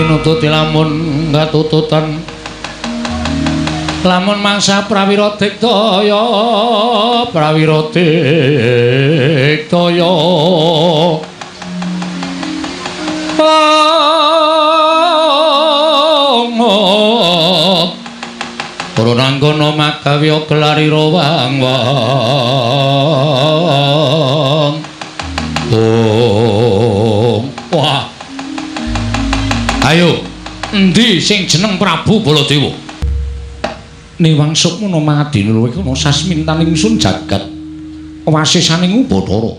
tinututi lamun ngatututan lamun mangsa prawira diktaya Purunanggana magawiya gelarira wang-wang wah ayo endi sing jeneng Prabu Baladewa niwangsuk menawa mangadina luwih kana sasmintaning ingsun jagat wasisaning Bathara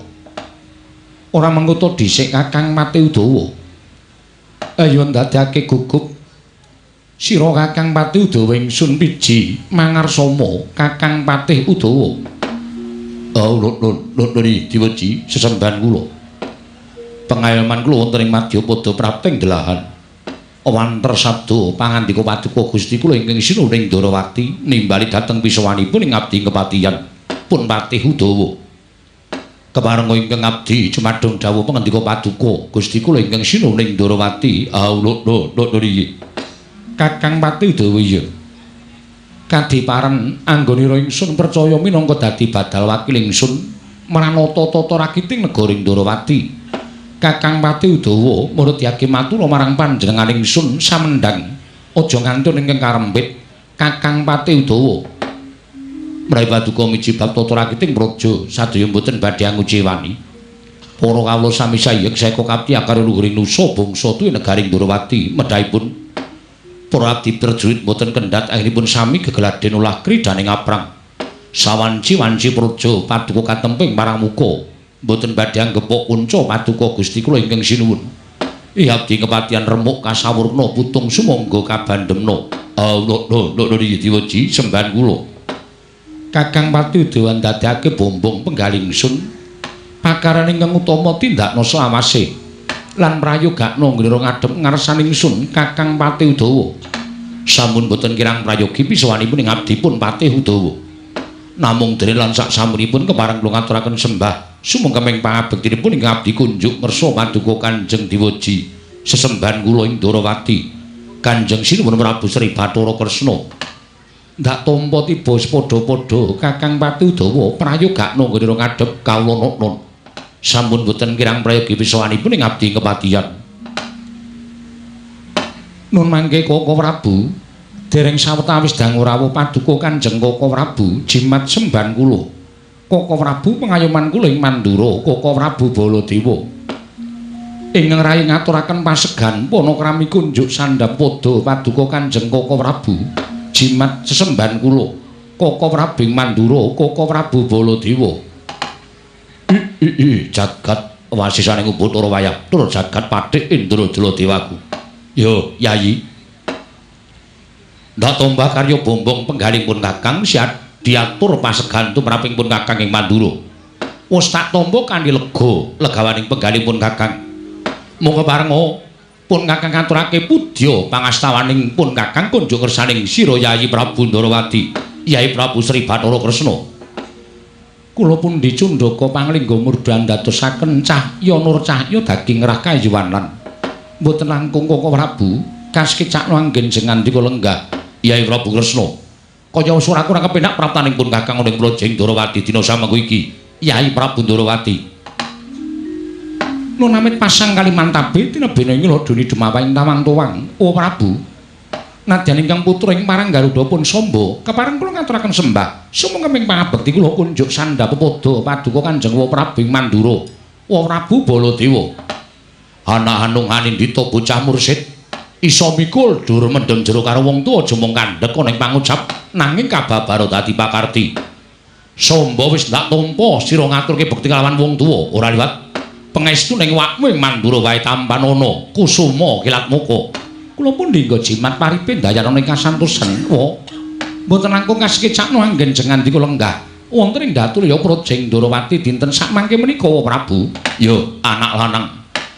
ora mengko dhisik Kakang Mati Udawa ayo ndadekake gugup sira Kakang Patih Udawa ingsun piji mangarsama Kakang Patih Udawa nuri diweji sesembahan kula pengayoman kula wonten ing Madyapada Prapting Delahan wanter sabda pangandika Paduka Gusti kula ingkang sinuhing Darawati nimbali dhateng pisawanipun ing abdi kepatihan pun Patih Udawa keparenga ingkang abdi cumadhong dawuh pangandika Paduka Gusti kula ingkang sinuhing Darawati nuri Kakang Patih Udawa iya kadiparan anggonira ingsun percaya minangka dadi badal wakil ingsun maranata tata rakiting negara Darawati Kakang Patih Udawa murudyake matur marang panjenengan ingsun samendang aja ngantun ingkang karembit Kakang Patih Udawa mrawi paduka miji bab tata rakiting praja sadaya mboten badhe angucewani para kawula sami sayek seka kapti akar luhuring nusa bangsa tuwi negari Darawati medhaipun para abdi prajurit boten kendhat akhiripun sami gegeladen ulah kridaning aprang sawanci-wanci praja paduka katemping marang muka boten badhe anggepok kunca paduka Gusti kula ingkang sinuwun abdi kepatihan remuk kasawurna putung sumangga kabandhemna diweji sembahan kula Kakang Patih Udawa ndadekake bombong penggaling ingsun pakaran ingkang utama tindakna selawase lan prayogakna ngira ngadhep ngarsaning ingsun Kakang Patih Udawa sampun boten kirang prayogi pisawanipun ing abdipun Patih Udawa namung dene lan sak samunipun kepareng kula ngaturaken sembah sumengkeming pangabektinipun ing abdi kunjuk ngersa paduka Kanjeng Diweji sesembahan kula ing Darawati Kanjeng Sinuwun Prabu Sri Bathara Kresna ndak tampa tiba padha-padha Kakang Patih Udawa prayogakna ngira ngadhep kawula nun sampun boten kirang prayogi pisawanipun ing abdi kepatihan nun mangke Koko Prabu dereng sawetawis dangu rawuh paduka Kanjeng Koko Prabu jimat sembahan kula Koko Prabu pengayoman kula ing Mandura Koko Prabu Baladewa ingkang rayi ngaturaken pasegan panakrami kunjuk sandhapada paduka Kanjeng Koko Prabu jimat sesembahan kula Koko Prabu ing Mandura Koko Prabu Baladewa jagat wasisaning Bathara wayah tur jagat Patih Indradjala Dewaku yo Yayi ndak tombah karya bombong penggaling pun Kakang siat diatur pasegan tumraping pun Kakang ing Mandura wis tak tampa kanthi legawaning penggaling pun Kakang mung keparenga pun Kakang ngaturake pudya pangastawaning pun Kakang kunjuk ngersaning sira Yayi Prabu Ndarawati Yayi Prabu Sri Bathara Kresna kula pun dicundhaka panglingga murdhan dadosaken cahya nur cahya daging rah kayuwanan mboten langkung Koko Prabu kaskicakno anggen sing ngandika lenggah Yayi Prabu Kresna kaya wis ora kurang kepenak praptaning pun Kakang ing Projeng Darawati dina samengko iki Yayi Prabu Ndarawati nunamit pasang Kalimantabe tinebene ing ladoni Demawaing Tawang Tuwang Prabu nadyan ingkang putra ing marang Garuda pun Samba kepareng kula ngaturaken sembah sumengkeming pangabekti kula kunjuk sandhapada paduka Kanjeng Prabu ing Mandura Prabu Baladewa anak hanung hanindita bocah mursid isa mikul dur mendem jero karo wong tuwa aja mung kandhek ning pangucap nanging kababaro dadi pakarti Samba wis ndak tampa sira ngaturke bekti kalawan wong tuwa ora liwat pangestu ning wakmu ing Mandura wae tampanana kusuma kilat muka kula pun dinggo jimat paripe ndayana ing kasantosan mboten langkung kasekecakno anggen jengan dika lenggah wonten ing datur ya Projeng Darawati dinten sak mangke menika Prabu yo anak lanang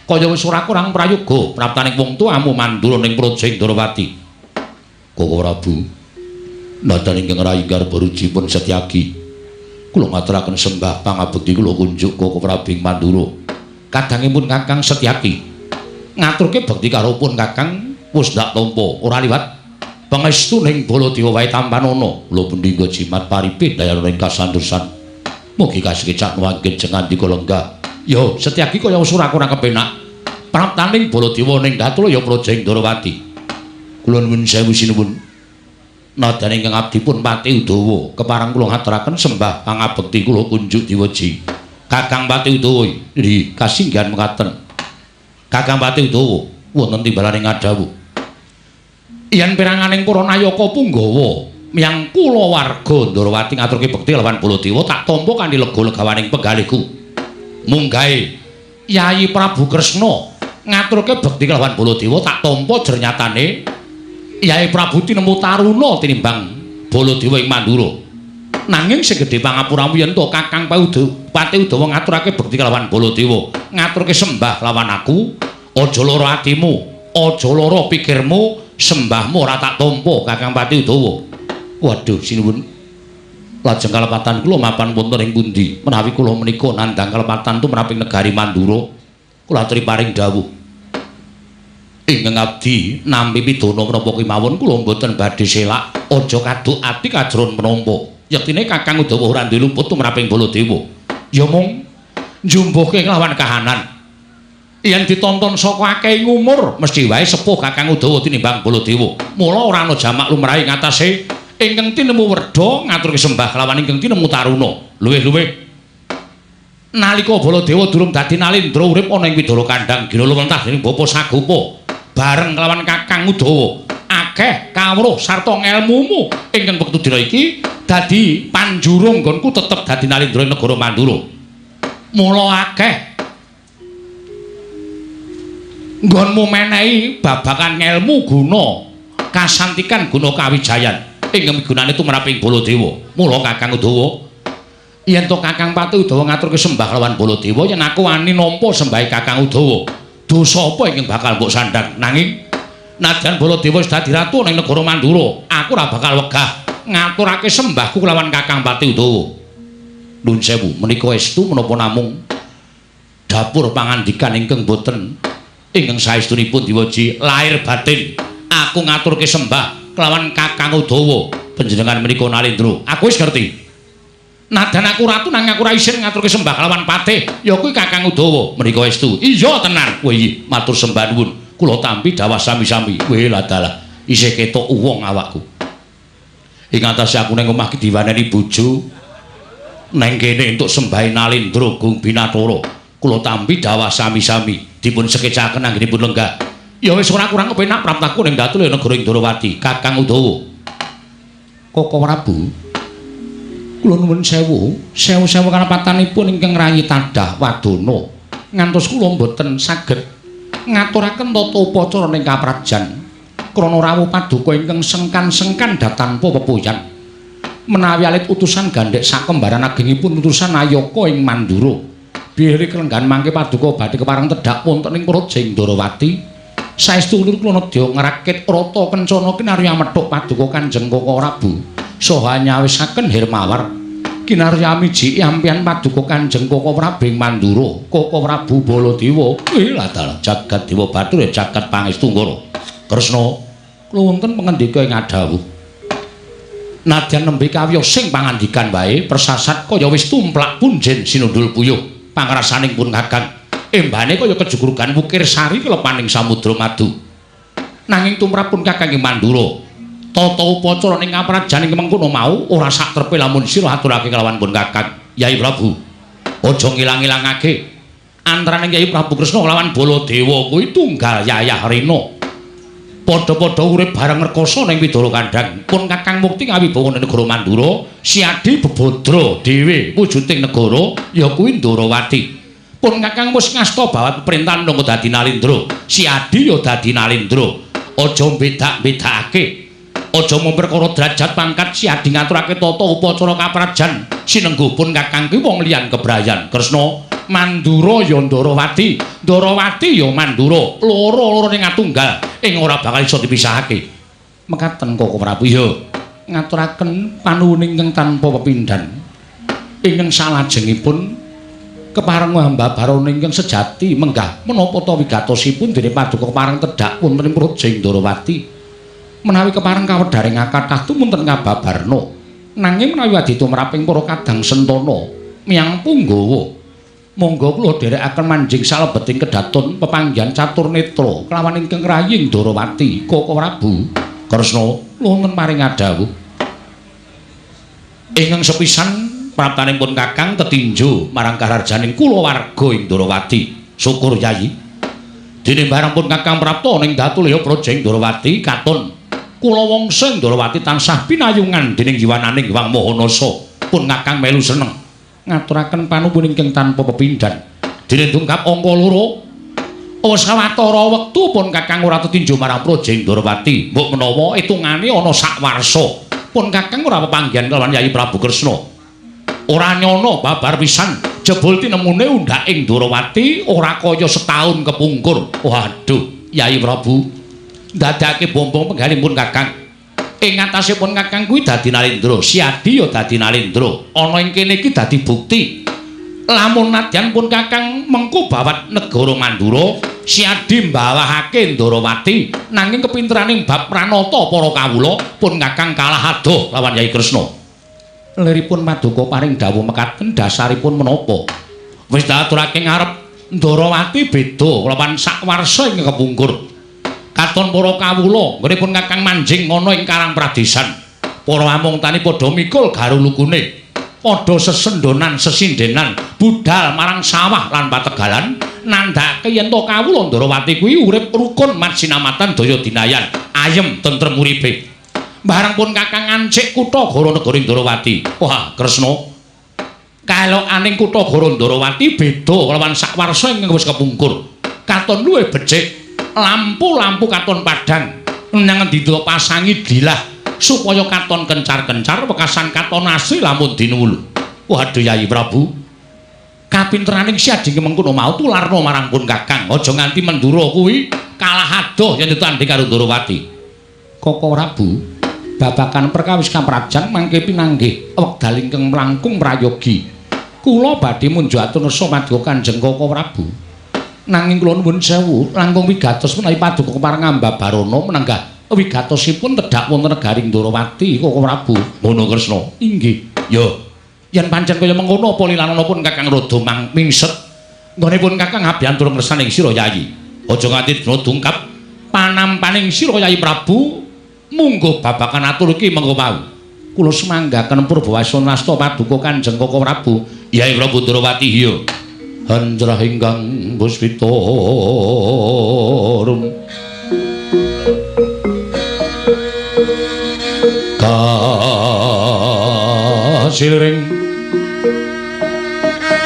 kaya wis ora kurang prayoga praptaning wong tuamu Mandura ning Projeng Darawati Koko Prabu nadyan ingkang rayi garba rujipun Setyaki kula ngaturaken sembah pangabekti kula kunjuk Koko Prabu ing Mandura kadangipun Kakang Setyaki ngaturke bekti karo pun Kakang wis ndak tampa ora liwat pangestu ning Baladewa wae tampanana lho pendhingga jimat paripit dayana ing kasantosan mugi kasekecak wangken jengandika lenggah yo Setyaki kaya usur aku ora kepenak praptaning Baladewa ning Datula ya Projeng Ndrawati kula nuwun sewu sinuwun nadyan ingkang abdi pun Pati Udawa kepareng kula ngaturaken sembah pangabekti kula kunjuk diweji Kakang Pati Udawa nggih kasinggihan mekaten Kakang Pati Udawa wonten timbalaning ngadhawuh yen piranganing para nayaka Punggawa miyang kula warga Ndrawati ngaturke bekti lawan Baladewa tak tampa kanthi lega-legawaning penggalihku munggahe Yayi Prabu Kresna ngaturke bekti lawan Baladewa tak tampa jernyatane Yayi Prabu tinemu taruna tinimbang Baladewa ing Mandura nanging sing gedhe pangapuramu yen to Kakang Pati Udawa ngaturake bekti lawan Baladewa ngaturke sembah lawan aku aja lara atimu aja lara pikirmu sembahmu ora tak tampa Kakang Pati Udawa. Waduh sinuwun. Lajeng kalepatan kula mapan wonten ing pundi? Menawi kula menika nandhang kalepatan tumraping negari Mandura, kula aturi paring dawuh. Ingkang abdi nampi pidana menapa kemawon kula mboten badhe selak, aja kaduk ati kajron menapa. Yektine Kakang Udawa ora duwe luput tumraping Baladewa. Ya mung njumbuhke lawan kahanan. Yen ditonton saka akeh umur mesti wae sepuh Kakang Udawa tinimbang Baladewa. Mula ora ana jamak lumrahe ngatasé ingkang tinemu werda ngaturke sembah lawan ingkang tinemu taruna. Luwih-luwih nalika Baladewa durung dadi nalendra urip ana ing Widara Kandhang gila lumentah dening Bapa Sagopa bareng kelawan Kakang Udawa. Akeh kawruh sarta ngelmumu ingkang wektu dina iki dadi panjurung nggonku tetep dadi nalendra ing negara Mandura. Mula akeh nggonmu menehi babagan ngelmu guna kasantikan guna kawijayan ingkang migunani tumraping Baladewa. Mula Kakang Udawa yen to Kakang Pati Udawa ngaturke sembah lawan Baladewa yen aku wani nampa sembahe Kakang Udawa dosa apa ingkang bakal mbok sandhang nanging nadyan Baladewa wis dadi ratu ning negara Mandura aku ora bakal wegah ngaturake sembahku lawan Kakang Pati Udawa. Nuwun sewu menika estu menapa namung dapur pangandikan ingkang boten ingkang saestunipun diweji lahir batin aku ngaturke sembah kelawan Kakang Udawa panjenengan menika nalendra aku wis ngerti nadyan aku ratu nang aku ora isin ngaturke sembah kelawan patih ya kuwi Kakang Udawa menika estu iya tenan kuwi matur sembah nuwun kula tampi dawah sami-sami weh ladalah isih ketok uwong awakku ing atase aku ning omah diwaneni bojo neng kene entuk sembahe nalendra Gung Binathara kula tampi dawah sami-sami dipun sekecaken anggenipun lenggah. Ya wis ora kurang kepenak praptaku ning Datula negara Ndrawati, Kakang Udawa. Koko Prabu. Kula nuwun sewu kanapatanipun ingkang rayi tadah wadana. Ngantos kula mboten saged ngaturaken tata upacara ning kaprajan. Krana rawuh paduka ingkang sengkan-sengkan datanpa pepoyan. Menawi alit utusan gandhek sakembaran agengipun utusan Ayaka ing Mandura. Bilih kelenggan mangke paduka badhe kepareng tedhak wonten ing Projeng Ndrawati. Saestu ulur kula nedya ngrakit rata kencana kinarya methuk paduka Kanjeng Koko Prabu saha nyawisaken Hermawar kinarya miji ampian paduka Kanjeng Koko Prabu ing Mandura. Koko Prabu Baladewa ladal jagat dewa batur jagat pangestu Nggara. Kresna kula wonten pangendika ing adhawuh. Nadyan nembe kawiyosing pangandikan wae persasat kaya wis tumplak punjen sinundul puyuh. Pangrasaning pun Kakang embane kaya kejugrugan wukir sari kelepaning samudra madu nanging tumrap pun Kakang ing Mandura tata upacara ning kaprajan ing mengkono mau ora sak trepe lamun sira aturake kelawan pun Kakang Yai Prabu aja ngilang-ilangake antaraning Yai Prabu Kresna lawan Baladewa kuwi tunggal yayah rena padha-padha urip bareng rekoso ning Widara Kandhang pun Kakang mukti ngawibawa ning negara Mandura siadi bebodra dhewe wujuding negara ya kuwi Ndrawati pun Kakang wis ngasta bawat perintahan nang dadi nalendra siadi ya dadi nalendra aja bedak-bedakake aja mung perkara derajat pangkat siadi ngaturake tata upacara kaprajan sinengguh pun Kakang ki wong liyan kebrayan Kresna Mandura ya Ndrawati, Ndrawati ya Mandura, loro-loro ning atunggal ing ora bakal iso dipisahake. Mekaten Koko Prabu ya ngaturaken panuwun ingkang tanpa pepindhan. Ingkang salajengipun kepareng hamba Barana ingkang sejati menggah menapa ta wigatosipun dening paduka kepareng tedhak wonten ing Projing Ndorowati menawi kepareng kawedaring kathah tumunten ngababarna nanging menawi aditu meraping para kadang sentana miyang Punggawa monggo kula dherekaken manjing salebeting kedaton pepanggihan catur netra kelawan ingkang rayi Ndorowati Koko Prabu Kresna wonten paring adhawuh ingkang sepisan praptanipun Kakang tetinju marang kararjaning kulawarga ing Ndorowati. Syukur Yayi. Dene bareng pun Kakang prapta ning Datulya Projing Ndorowati katon kula wangsa Ndorowati tansah pinayungan dening jiwananing Hyang Mahanasa. Pun Kakang melu seneng ngaturaken panuwun ingkang tanpa pepindhan. Dene dungkap angka 2 wis sawetara wektu pun Kakang ora tetinju marang Projing Ndorowati. Mbok menawa itungane ana sak warsa. Pun Kakang ora pepanggihan kelawan Yayi Prabu Kresna. Ora nyono babar pisan jebul tinemune undhaking Ndorowati ora kaya setahun kepungkur. Waduh, Yayi Prabu ndadekake bombong penggalipun Kakang. Ing ngatasipun Kakang kuwi dadi Nalendra, Siadi ya dadi Nalendra. Ana ing kene iki dadi bukti. Lamun nadyan pun Kakang mengko bawat negara Mandura, Siadi mbawahake Ndorowati, nanging kepinteraning bab pranata para kawula pun Kakang kalah adoh lawan Yayi Kresna. Liripun Paduka paring dawuh mekaten dasaripun menapa? Wis diaturake ngarep Ndorowati beda kelawan sakwarsa ing kepungkur. Katon para kawula nggonipun Kakang manjing ana ing Karang Pradesan. Para amungtani padha mikul garulukune, padha sesendonan sesindenan budal marang sawah lan pategalan nandhake yen to kawula Ndorowati kuwi urip rukun mat sinamatan daya dinayan, ayem tentrem uripe. Bareng pun Kakang ngancik kutha Goro Negara Ndorowati. Wah, Kresna. Kalokaning kutha Goro Ndorowati beda kelawan sakwarsa ing wis kepungkur. Katon luwih becik, lampu-lampu katon padhang. Nang endi pasangi dilah supaya katon kencar-kencar wekasan katon asri lamun dinuwul. Waduh Yayi Prabu. Kapinteraning Siadi mengkono mau tularna marang pun Kakang. Aja nganti Mandura kuwi kalah adoh yen ditanding karo Ndorowati. Koko Prabu. Babakan perkawis kamprajang mangke pinanggih wekdal ingkang mlangkung prayogi kula badhe munjuk atur nasa paduka Kanjeng Koko Prabu nanging kula nuwun sewu langkung wigatos menawi paduka kepareng Ambabarana menenggah wigatosipun tedhak wonten negaring Ndorowati Koko Prabu. Ngono Kresna. Inggih. Ya yen pancen kaya mengkono apa lilanana pun Kakang rada mingset nggonipun Kakang abyantur ngersaning sira Yayi. Aja nganti dina dungkap panampaning sira Yayi Prabu. Munggo babakan atur iki mengko mau. Kula semanggaken Purbawasana Nasta Paduka Kanjeng Koko Prabu. Yayi Prabu Ndorowati iya. Hanjrah ingkang puspita rum. Kasilring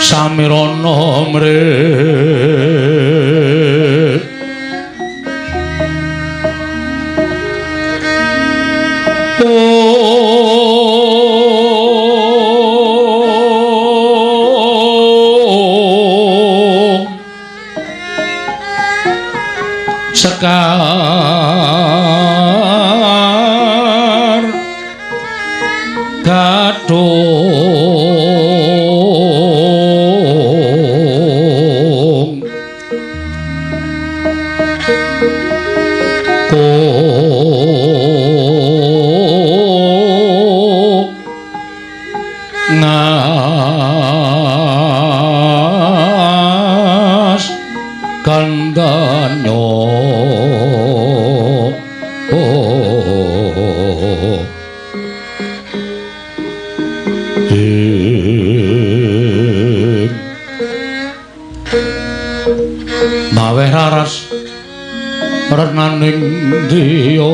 samirana mrih sekar gadung ngas kandanya maweh raras renaning diya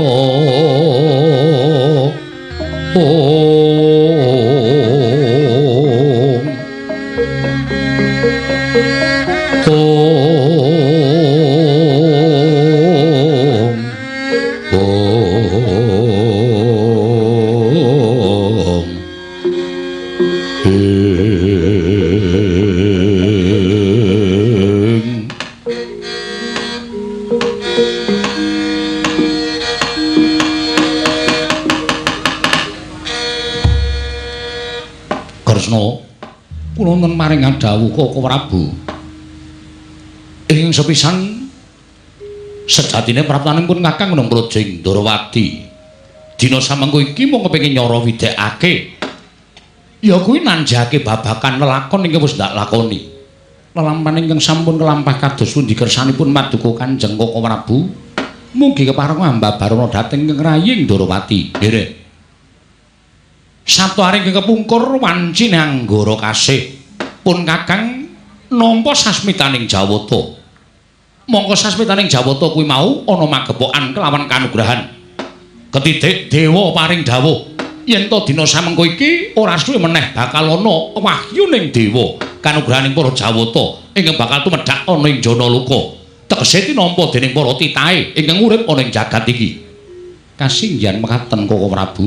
Kresna kula nun maring dawuh Koko Prabu. Ing sepisan sejatine praptanipun Kakang Gunung Projing Ndorowati. Dina samengko iki mung kepengin nyara widekake. Ya kuwi nanjake babakan lelakon ingkang wis ndak lakoni. Lelampahan ingkang sampun kelampah kados pundi kersanipun Paduka Kanjeng Koko Prabu. Mugi kepareng ambabarana dhateng ing raying Ndorowati. Nggih. Sabtu aring kepungkur wanci Anggara Kasih. Pun Kakang nampa sasmitaning Jawata. Mongko sasmitaning Jawata kuwi mau ana magepokan kelawan kanugrahan. Ketitik dewa paring dawuh yen to dina samengko iki ora suwe meneh bakal ana wahyu ning dewa kanugrahaning para Jawata ingkang bakal tumedhak ana ing Janaluka. Tegese tinampa dening para titahe ingkang urip ana ing jagat iki. Kasinggihan mekaten Koko Prabu.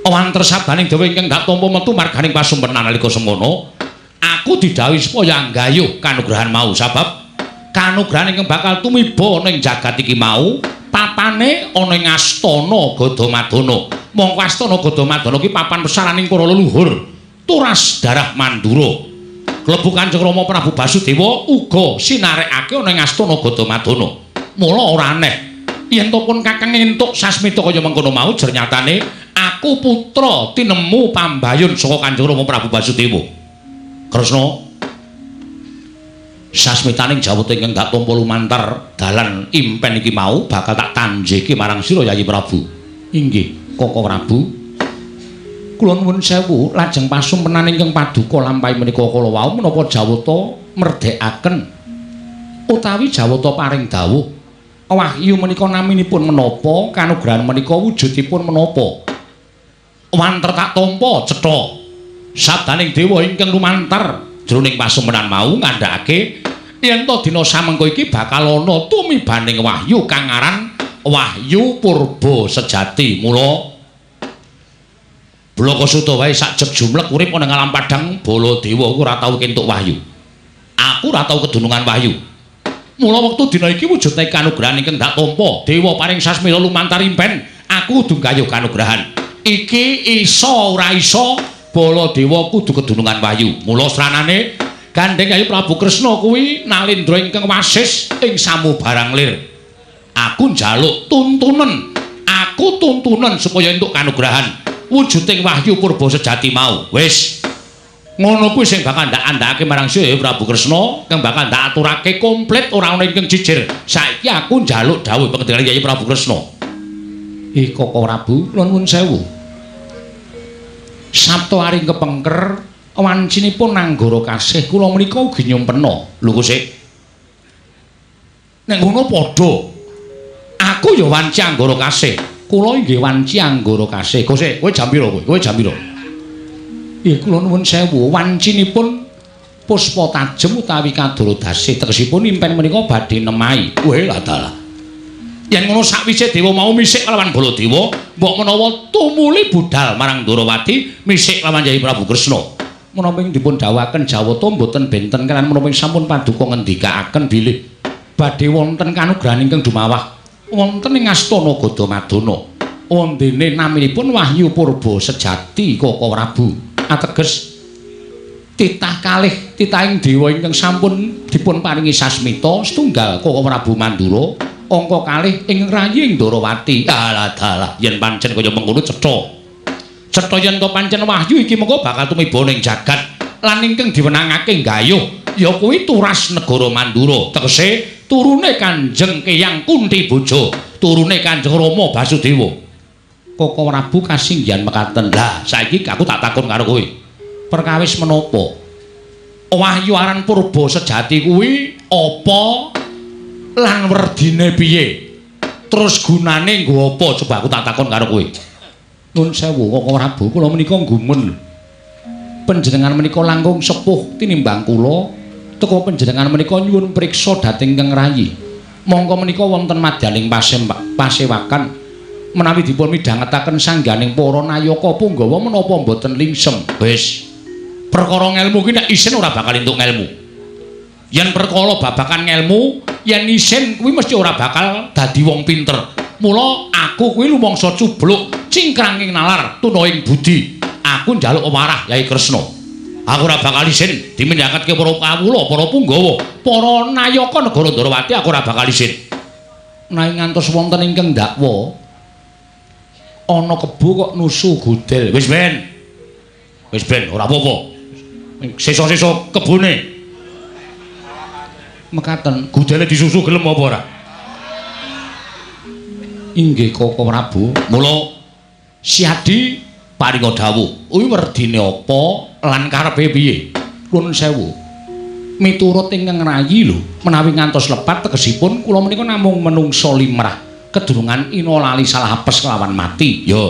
Awanter sabdaning dewa ingkang dak tampa metu marganing pasumpenan nalika semono. Aku didhawuhi supaya anggayuh kanugrahan mau sebab kanugrahan ingkang bakal tumiba ning jagat iki mau papane ana ing Astana Gadamadana. Mongko Astana Gadamadana iki papan pesaraning para leluhur turas darah Mandura. Klebu Kanjeng Rama Prabu Basudewa uga sinarekake ana ing Astana Gadamadana. Mula ora aneh yen to pun Kakang entuk sasmita kaya mengkono mau jernyatane aku putra tinemu pambayun saka Kanjeng Rama Prabu Basudewa. Kresna sasmitaning Jawata ingkang dak tampa lumantar dalan impen iki mau bakal tak tanjeke marang sira Yayi Prabu. Inggih, Koko Prabu. Kula nuwun sewu lajeng pasumpenan ingkang paduka lampahi menika kala wau menapa Jawata merdekaken utawi Jawata paring dawuh wahyu menika naminipun menapa kanugrahan menika wujudipun menapa. Wanter tak tampa cetha sabdaning dewa ingkang lumantar jroning pasumpenan mau ngandhakake yen to dina samengko iki bakal ana tumibaning wahyu kang aran wahyu purba sejati. Mula Blaka Suta wae sak jeg jumlek urip ana ngalam padhang Baladewa aku ora tau kentuk wahyu. Aku ora tau kedunungan wahyu. Mula wektu dina iki wujudne kanugrahan ingkang dak tampa dewa paring sasmita lumantar impen aku kudu gayuh kanugrahan. Iki iso ora iso Baladewa kudu kedunungan wahyu. Mula sranane Gandeng Yayi Prabu Kresna kuwi nalindra ingkang wasis ing samubarang lir. Aku njaluk tuntunan. Aku tuntunan supaya entuk kanugrahan wujuding wahyu purba sejati mau. Wis. Ngono kuwi sing bakal ndak andhakake marang Yayi Prabu Kresna kang bakal ndak aturake komplit ora ana ingkang jijir. Saiki aku njaluk dawuh pengendalian Yayi Prabu Kresna. Koko Prabu, nuwun sewu. Sabtu aring kepengker wancinipun Anggara Kasih kula menika ugi nyumpena. Lho kok sik. Nek ngono padha. Aku ya wanci Anggara Kasih. Kula inggih wanci Anggara Kasih. Kok sik, kowe jam pira kowe? Kowe jam pira? Nggih kula nuwun sewu, wancinipun Puspa Tajem utawi Kadara Dasih tegesipun impen menika badhe nemahi. Weh lah dalah. Yen ngono sakwise dewa mau misik kelawan Baladewa, mbok menawa tumuli budal marang Ndorowati misik kelawan Yayi Prabu Kresna. Menapa ing dipun dawuhaken Jawata mboten benten kan menapa sampun paduka ngendikaaken bilih badhe wonten kanugrahan ingkang dumawah wonten ing Astana Gadamadana. Wondene naminipun wahyu purba sejati Koko Prabu. Ateges titah kalih titahing dewa ingkang sampun dipun paringi sasmita setunggal Koko Prabu Mandura. Angka kalih ing raying Ndorowati. Alah dalah yen pancen kaya mengkono cetha. Cetha yen to pancen wahyu iki mengko bakal tumiba ning jagat lan ingkang diwenangake gayuh ya kuwi turas negara Mandura. Tegese turune Kanjeng Kyang Kunti Boja, turune Kanjeng Rama Basudewa. Koko Prabu kasinggihan mekaten. Lah saiki aku tak takon karo kowe. Perkawis menapa? Wahyu aran purba sejati kuwi apa? Lan werdine piye? Terus gunane nggo apa? Coba aku tak takon karo kowe. Nuwun sewu Koko Prabu, kula menika gumun. Panjenengan menika langkung sepuh tinimbang kula. Teka panjenengan menika nyuwun priksa dhateng Kang Rayi. Monggo menika wonten madyaning pasewakan menawi dipun midhangetaken sangganing para nayaka punggawa menapa mboten lingsem. Wis. Perkara ngelmu ki nek isin ora bakal entuk ngelmu. Yen perkara babakan ngelmu, yen isin kuwi mesti ora bakal dadi wong pinter. Mula aku kuwi lumangsa cubluk cingkranging nalar tuna ing budi. Aku njaluk warah Yayi Kresna. Aku ora bakal isin dimindhakake para kawula, para punggawa, para nayaka negara Ndarawati aku ora bakal isin. Nanging ngantos wonten ingkang ndakwa ana kebo kok nusu gudel. Wis ben. Wis ben ora apa-apa. Sesa-sesa kebone. Mekaten, gudele disusu gelem apa ora? Inggih Koko Prabu. Mula Siadi paringa dawuh. Kuwi werdine apa lan karepe piye? Nuwun sewu. Miturut ingkang rayi lho, menawi ngantos lepat tegesipun kula menika namung menungsa limrah, kedurungan ina lali salah apes kelawan mati. Ya.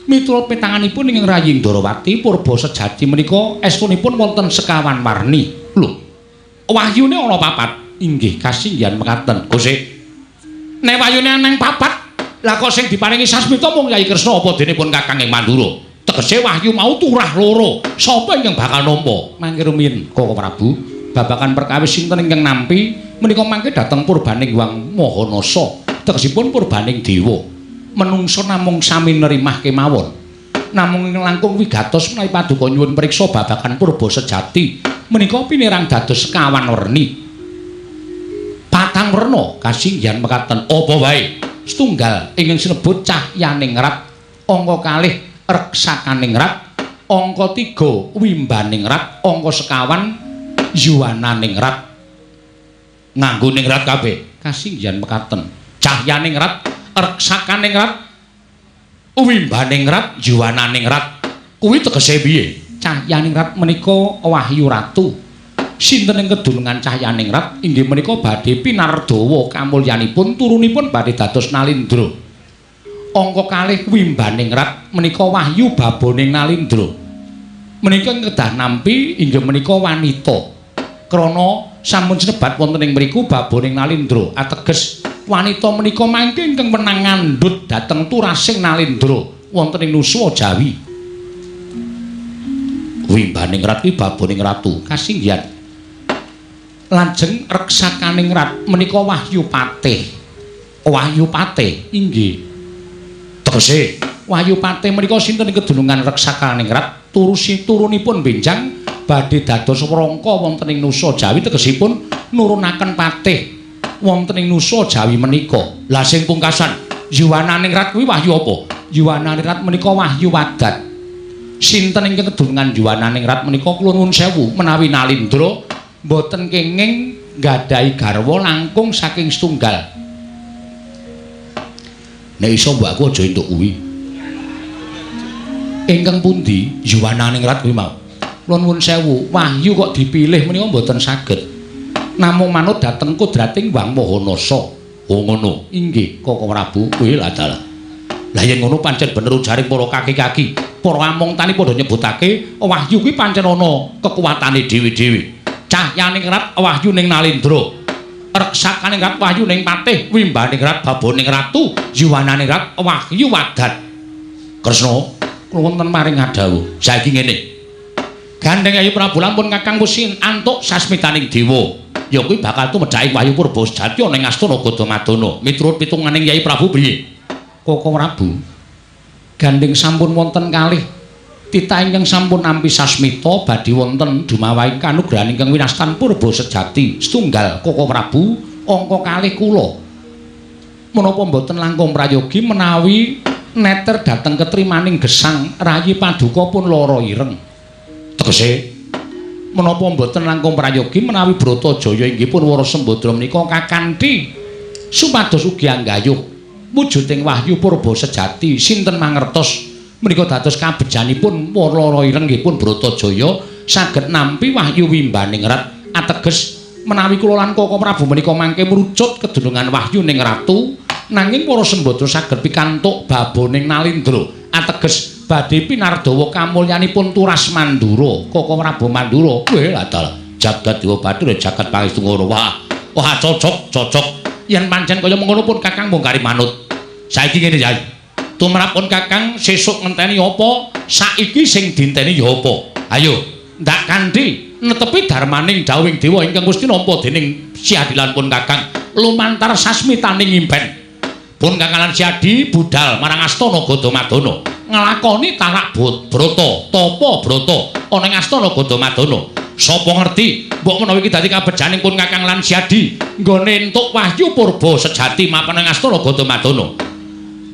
Miturut petanganipun ingkang rayi Ndarawati purba sejati menika estunipun wonten sekawan warni. Lho. Wahyune ana papat. Inggih kasinggihan mekaten. Gusik. Nek wahyune ana papat, lah kok sing diparingi sasmita mung Kyai Kresna apa dene pun Kakang ing Mandura. Tegese wahyu mau turah loro. Sapa ingkang bakal nampa? Mangke rumiyin Koko Prabu, babakan perkawis sinten ingkang nampi menika mangke dhateng purbaning Wang Mahanasa. Tegesipun purbaning dewa. Menungsa namung sami nerimah kemawon. Namung ing langkung wigatos menawi paduka nyuwun priksa babakan purba sejati menika pinirang dados sekawan werni. Patang werna kasinggihan mekaten apa wae. Setunggal ingkang sinebut cahyaning rat, angka kalih reksakaning rat, angka 3 wimbaning rat, angka sekawan yuwananing rat. Nganggo ning rat kabeh kasinggihan mekaten. Cahyaning rat, reksakaning rat, wimbaning rat, yuwananing rat. Kuwi tegese piye? Cahyaning rat menika Wahyu Ratu. Sinten ing kedulungan cahyaning rat inggih menika badhe pinardawa kamulyanipun turunipun badhe dados Nalindra. Angka kalih wimbaning rat menika Wahyu baboning Nalindra. Menika kedah nampi inggih menika wanita. Krana sampun sinebat wonten ing mriku baboning Nalindra ateges wanita menika mangke ingkang menang ngandhut dhateng turasing Nalindra wonten ing Nuswa Jawi. Wimbaning rat ki baboning ratu kasinggihan. Lajeng reksakaning rat menika Wahyu Patih. Wahyu Patih inggih. Tegese Wahyu Patih menika sinten ing kedulungan reksakaning rat turunipun benjang badhe dados wrangka wonten ing Nusa Jawi tegesipun nurunaken patih wonten ing Nusa Jawi menika. Lah sing pungkasan yuwananing rat kuwi wahyu apa? Yuwananing rat menika Wahyu Wadat. Sinten ing kedulungan yuwananing rat menika kula nuwun sewu menawi Nalindra mboten kenging nggadahi garwa langkung saking setunggal. Nek iso mbakku aja entuk kuwi. Ingkang pundi yuwananing rat kuwi mau? Kula nuwun sewu, wahyu kok dipilih menika mboten saged. Namung manut dhateng kodrating Wang Mahanasa. Oh ngono. Inggih, Koko Prabu, kuwi lha dalah. Lah yen ngono pancen bener ujaring para kaki-kaki. Para among tani padha nyebutake wahyu kuwi pancen ana kekuwatane dhewe-dhewe. Cahyaning rat wahyu ning Nalindra. Reksakaning rat wahyu ning Patih, wimbaning rat baboning ratu, yuwananing rat Wahyu Wadat. Kresna, kula wonten maring adhawuh. Saiki ngene. Gandeng Ayu Prabu lampun Kakang Kusin antuk sasmitaning dewa. Ya kuwi bakal tumedhaki wahyu purba sejati ana ing Astana Gadamadana. Miturut pitunganing Kyai Prabu piye? Koko Prabu. Gandeng sampun wonten kalih titah ingkang sampun nampi sasmita badhe wonten dumawaing kanugrahan ingkang winastan purba sejati. Setunggal Koko Prabu angka kalih kula. Menapa mboten langkung prayogi menawi neter dhateng ketrimaning gesang rayi paduka pun lara ireng. Tegese menapa mboten langkung prayogi menawi Bratajaya inggih pun Wara Sembadra menika kakanthi supados ugi anggayuh wujuding wahyu purba sejati sinten mangertos menika dados kabejanipun lara ireng nggih pun Bratajaya saged nampi wahyu wimbaning rat ateges menawi kula lan Koko Prabu menika mangke mrucut kedulungan wahyu ning ratu nanging para Sembadra saged pikantuk baboning Nalindra ateges badhe pinardawa kamulyanipun Turas Mandura. Koko Prabu Mandura kuwi lha dalah jagat dewa bathur jagat pangestu ngono. Wah cocok yen pancen kaya mengkono pun Kakang mungkari manut. Saiki ngene Yai, tumrapun Kakang sesuk ngenteni apa saiki sing dinteni ya apa. Ayo ndak kanthi netepi darmaning dawuhing dewa ingkang Gusti nampa dening siadilanipun Kakang lumantar sasmitaning impen pun Kakang lan Siadi budal marang Astana Gadamadana. nglakoni tarak brata tapa brata ana ing Astana Gadamadana. Sapa ngerti mbok menawa iki dadi kabejanipun Kakang lan Siadi nggone entuk wahyu purba sejati mapan ing Astana Gadamadana.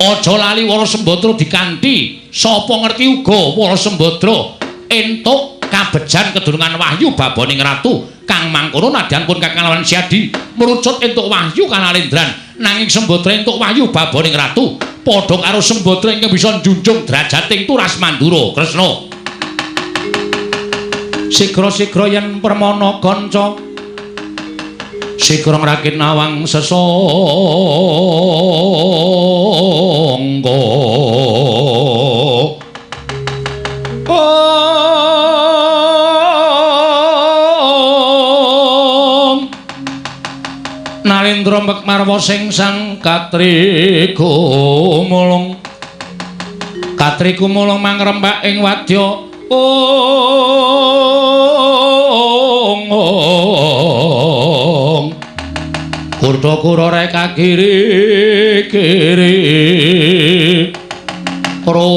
Aja lali Wara Sembadra dikanthi sapa ngerti uga Wara Sembadra entuk kabejan kedurungan wahyu babaning ratu kang mangkono nadyan pun Kakang lan Siadi merucut entuk wahyu kanalendran nanging Sembadra entuk wahyu babaning ratu padha karo Sembadra ingkang bisa njunjung drajating Turas Mandura Kresna. Sigra-sigra yen permana kanca sigra ngrakit nawang sesangga Nalendra Mekmarwa sing sang Katri Gumulung Katri Gumulung mangrembak ing wadya Kurdha-kura reka kiri-kiri ro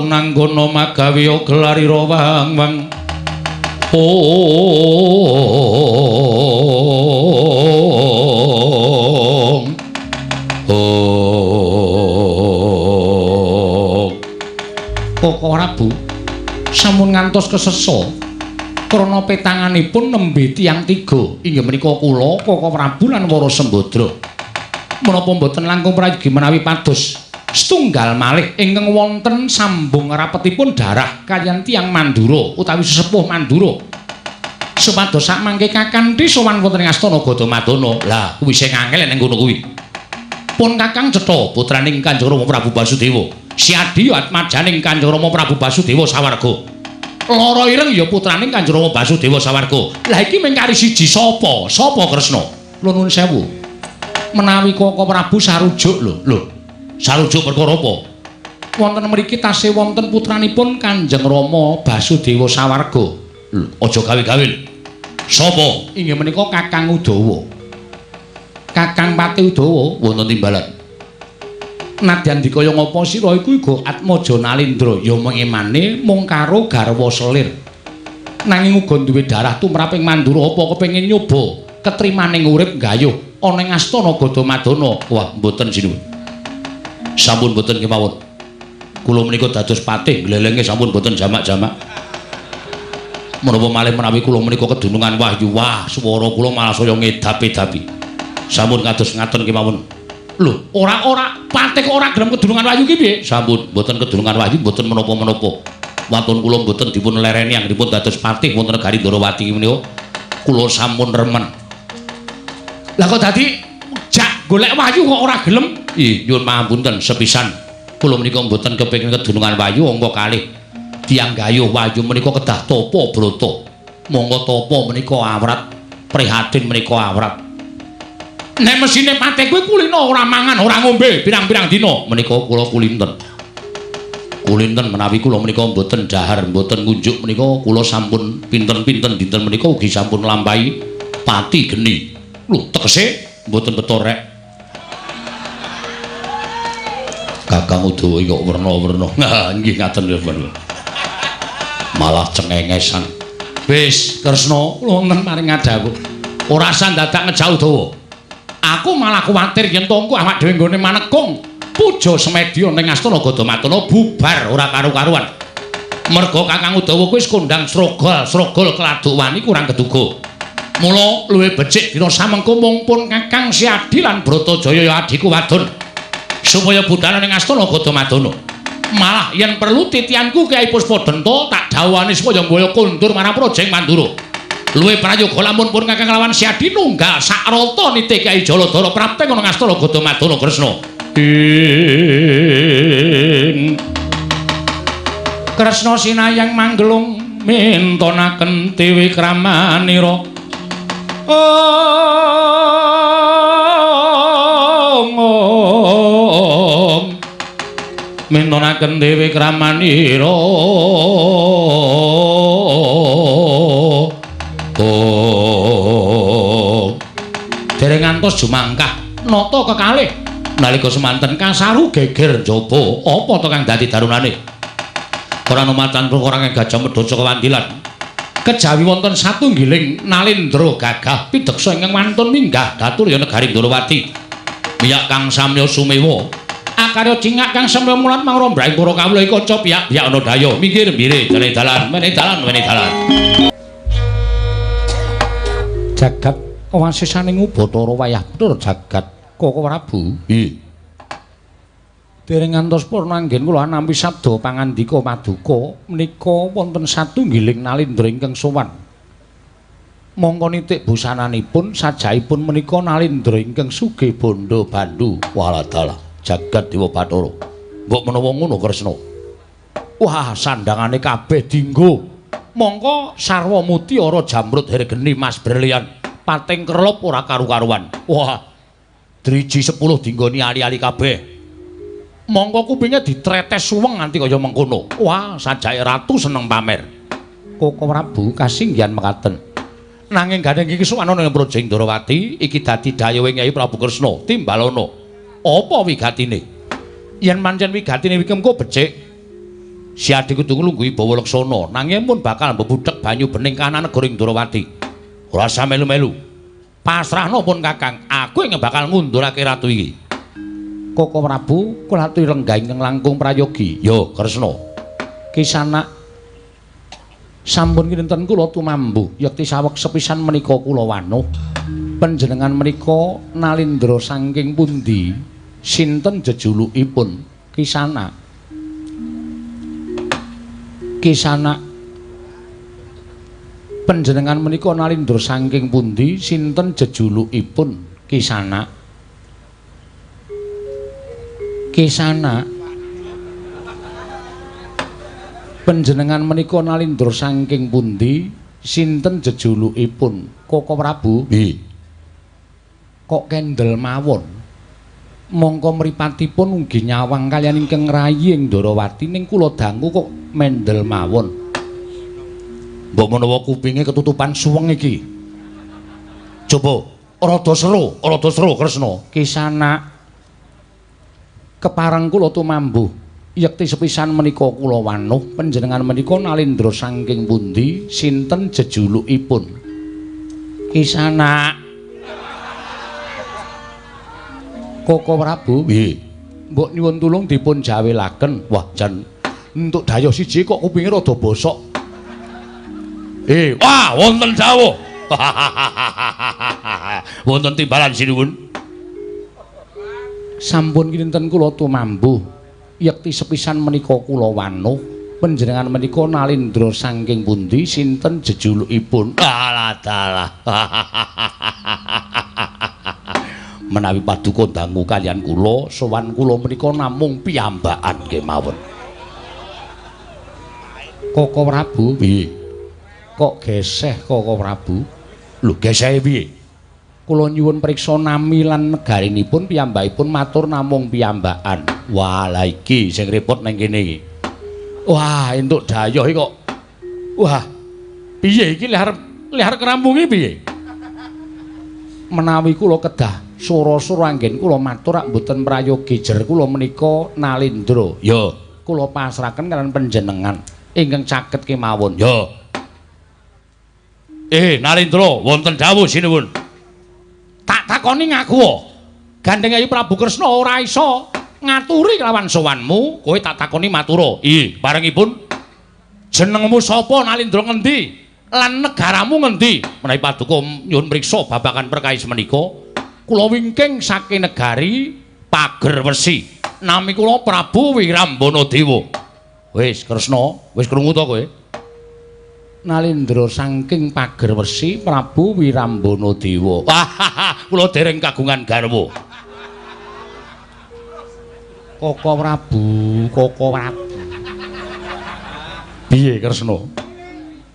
nanggana magawiya gelarira wang-wang Koko Prabu sampun ngantos kesesa krana petanganipun nembe tiyang tiga inggih menika kula Koko Prabu lan Wara Sembadra menapa mboten langkung prayogi menawi pados setunggal malih ingkang wonten sambung rapetipun darah kaliyan tiyang Mandura utawi sesepuh Mandura supados sakmangke kakanthi sowan wonten ing Astana Gadamadana. Lah kuwi sing angel ning ngono kuwi pun Kakang Cetha putraning Kanjeng Rama Prabu Basudewa Siadi ya atmajaning Kanjeng Rama Prabu Basudewa sawarga. Lara ireng ya putraning Kanjeng Rama Basudewa sawarga. Lah iki mung kari siji sapa? Sapa Kresna? Nuwun sewu. Menawi Koko Prabu sarujuk lho. Sarujuk perkara apa? Wonten mriki tasih wonten putranipun Kanjeng Rama Basudewa sawarga. Lho, aja gawe-gawe. Sapa? Inggih menika Kakang Udawa. Kakang Pati Udawa wonten timbalan. Nadyan dikaya ngapa sira iku uga Atmaja Nalendra ya mengemane mung karo garwa selir nanging uga duwe darah tumraping Mandura apa kepengin nyoba ketrimaning urip gayuh ana ing Astana Gadamadana. Wah mboten sinuwun sampun mboten kemawon kula menika dados patih glelenge sampun mboten jamak-jamak menapa malih menawi kula menika kedunungan wahyu wah swara kula malah saya ngedap-edapi sampun kados ngaten kemawon. Lho, ora patih kok ora gelem kedunungan wahyu ki piye? Sampun, mboten kedunungan wahyu, mboten menapa-menapa. Watun kula mboten dipun lereni anggipun dados patih wonten negari Ndarawati menika. Kula sampun remen. Lah kok dadi jak golek wahyu kok ora gelem? Ih, nyuwun pangapunten sepisan. Kula menika mboten kepengin kedunungan wahyu angka kalih. Tiyang gayuh wahyu menika kedah tapa brata. Monggo tapa menika awrat, prihatin menika awrat. Nek mesine patih kuwi kulina ora mangan, ora ngombe pirang-pirang dina menika kula kulinten. Kulinten menawi kula menika mboten dahar, mboten ngunjuk menika kula sampun pinten-pinten dinten menika ugi sampun lampahi pati geni. Lho, tegese mboten ketorek. Kakang Udawa kok werna-werna. Nah, nggih ngaten lho, malah cengengesan. Wis, Kresna, kula wonten maring ngadhawu. Ora usah dadak ngejauh Udawa. Aku malah kuwatir yen tongku awak dhewe nggone manekung puja semedya ning Astana Gadamadana bubar ora karu-karuan. Merga Kakang Udawa kuwi wis kondang srogol keladuk wani kurang keduga. Mula luwih becik dina samengko mung Kakang Siadi lan Bratajaya ya adhiku wadon supaya budhal ning Astana Gadamadana. Malah yen perlu titianku Kyai Puspadenta tak dawani supaya mbaya kondur marang Projeng Mandura. Luwih prayoga lamun pun Kakang lawan Siadi nunggal sak rata nite Kyai Jaladara prapting ana Astana Gadamadana Kresna. Kresna sinayang manggelung mintonaken dewe kramanira. Mintonaken dewe kramanira. Dereng ngantos jumangkah nata kekalih Nalika semanten Kasaru geger njaba apa to kang dadi darunane? Ora numatan perkara kang Gajah Medha saka Wandilan. Kejawi wonten satunggiling Nalendra gagah pideksa ingkang wantun minggah datur ya negari Ndorowati. Miyak kang samya sumewa. Akarya cingak kang samya mulat mangrombraing para kawula kanca piyak-piyak ana daya. Minggir mire jane dalan, mene dalan, mene dalan. Jagat wasisaning Ubatara wayah bener jagat Koko Prabu. Nggih. Dereng ngantos purna anggen kula nampi sabda pangandika paduka menika wonten satunggiling Nalendra ingkang sowan. Mongko nitik busananipun sajaipun menika Nalendra ingkang sugih bondo bandu. Waladalah jagat Dewa Bathara. Mbok menawa ngono Kresna. Wah, sandangane kabeh dinggo. Mongko sarwa mutiara jamrut hergeni Mas Brilian. Pating kerlop ora karu-karuan. Wah, driji 10 dinggoni ali-ali kabeh. Mongko kupinge ditretes suweng nganti kaya mengkono. Wah, sajake ratu seneng pamer. Koko Prabu kasinggihan mekaten. Nanging gandeng iki suwana ning Projeng Ndorowati iki dadi dayuhe Nyai Prabu Kresna Timbalana. Apa wigatine? Yen pancen wigatine iki engko becik, si adik kudu nglungguhi Bawa Leksana, nanging pun bakal mbebudhek banyu bening kanan negoring Ndorowati. Ora usah melu-melu. Pasrahno pun Kakang, aku yang bakal ngundurake ratu iki. Koko Prabu kula aturi lenggah ingkang langkung prayogi. Yo, Kresna. Kisanak sampun kinten kula tumambu yekti saweg sepisan menika kula wanuh. Panjenengan menika Nalendra saking pundi? Sinten jejulukipun? Kisanak. Kisanak. Panjenengan menika Nalendra saking pundi? Sinten jejulukipun? Kisanak. Kisanak. Panjenengan menika Nalendra saking pundi? Sinten jejulukipun? Koko Prabu. Nggih. Kok kendel mawon. Mongko mripatipun ugi nyawang kaliyan ingkang rayi ing Ndorowati ning kula dangu kok mendel mawon. Mbok menawa kupinge ketutupan suweng iki. Coba rada seru Kresna. Kisanak. Kepareng kula tumambuh yekti sepisan menika kula wanuh panjenengan menika Nalendra saking pundi sinten jejulukipun? Kisanak. Koko Prabu. Nggih. Mbok nyuwun tulung dipun jawelaken. Wah, jan entuk daya siji kok kupinge rada bosok. Wah, wonten dawuh. Wonten timbalan sinuwun. Sampun kinten kula tumambuh yekti sepisan menika kula wanuh panjenengan menika Nalendra saking pundi sinten jejulukipun? Alah dalah. Menawi paduka dangu kaliyan kula sowan kula menika namung piyambakan kemawon. Koko Prabu. Nggih. Kok geseh Koko Prabu? Lho, geseh piye? Kula nyuwun priksa nami lan negarinipun piyambakipun matur namung piyambakan. Wah, la iki sing repot nang kene iki. Wah, entuk dayoh iki kok. Wah. Piye iki lehar kerampunge piye? Menawi kula kedah sura-sura anggen kula matur rak mboten prayogi jer kula menika Nalendra. Ya, kula pasrahaken kaliyan panjenengan ingkang caket kemawon. Ya. Nalendra, wonten dawuh sinuwun. Tak takoni ngaku. Gandeng Kyai Prabu Kresna ora iso ngaturi kelawan sowanmu, kowe tak takoni matura. Barengipun jenengmu sapa, Nalendra ngendi? Lan negaramu ngendi? Menawi paduka nyuwun mriksa babagan perkawis menika, kula wingking saking negari Pager Wesi. Nami kula Prabu Wirambana Dewa. Wis Kresna, wis krungu to kowe? Nalendra saking Pager Wesi Prabu Wirambana Dewa. Kula dereng kagungan garwa. Koko Prabu. Piye Kresna?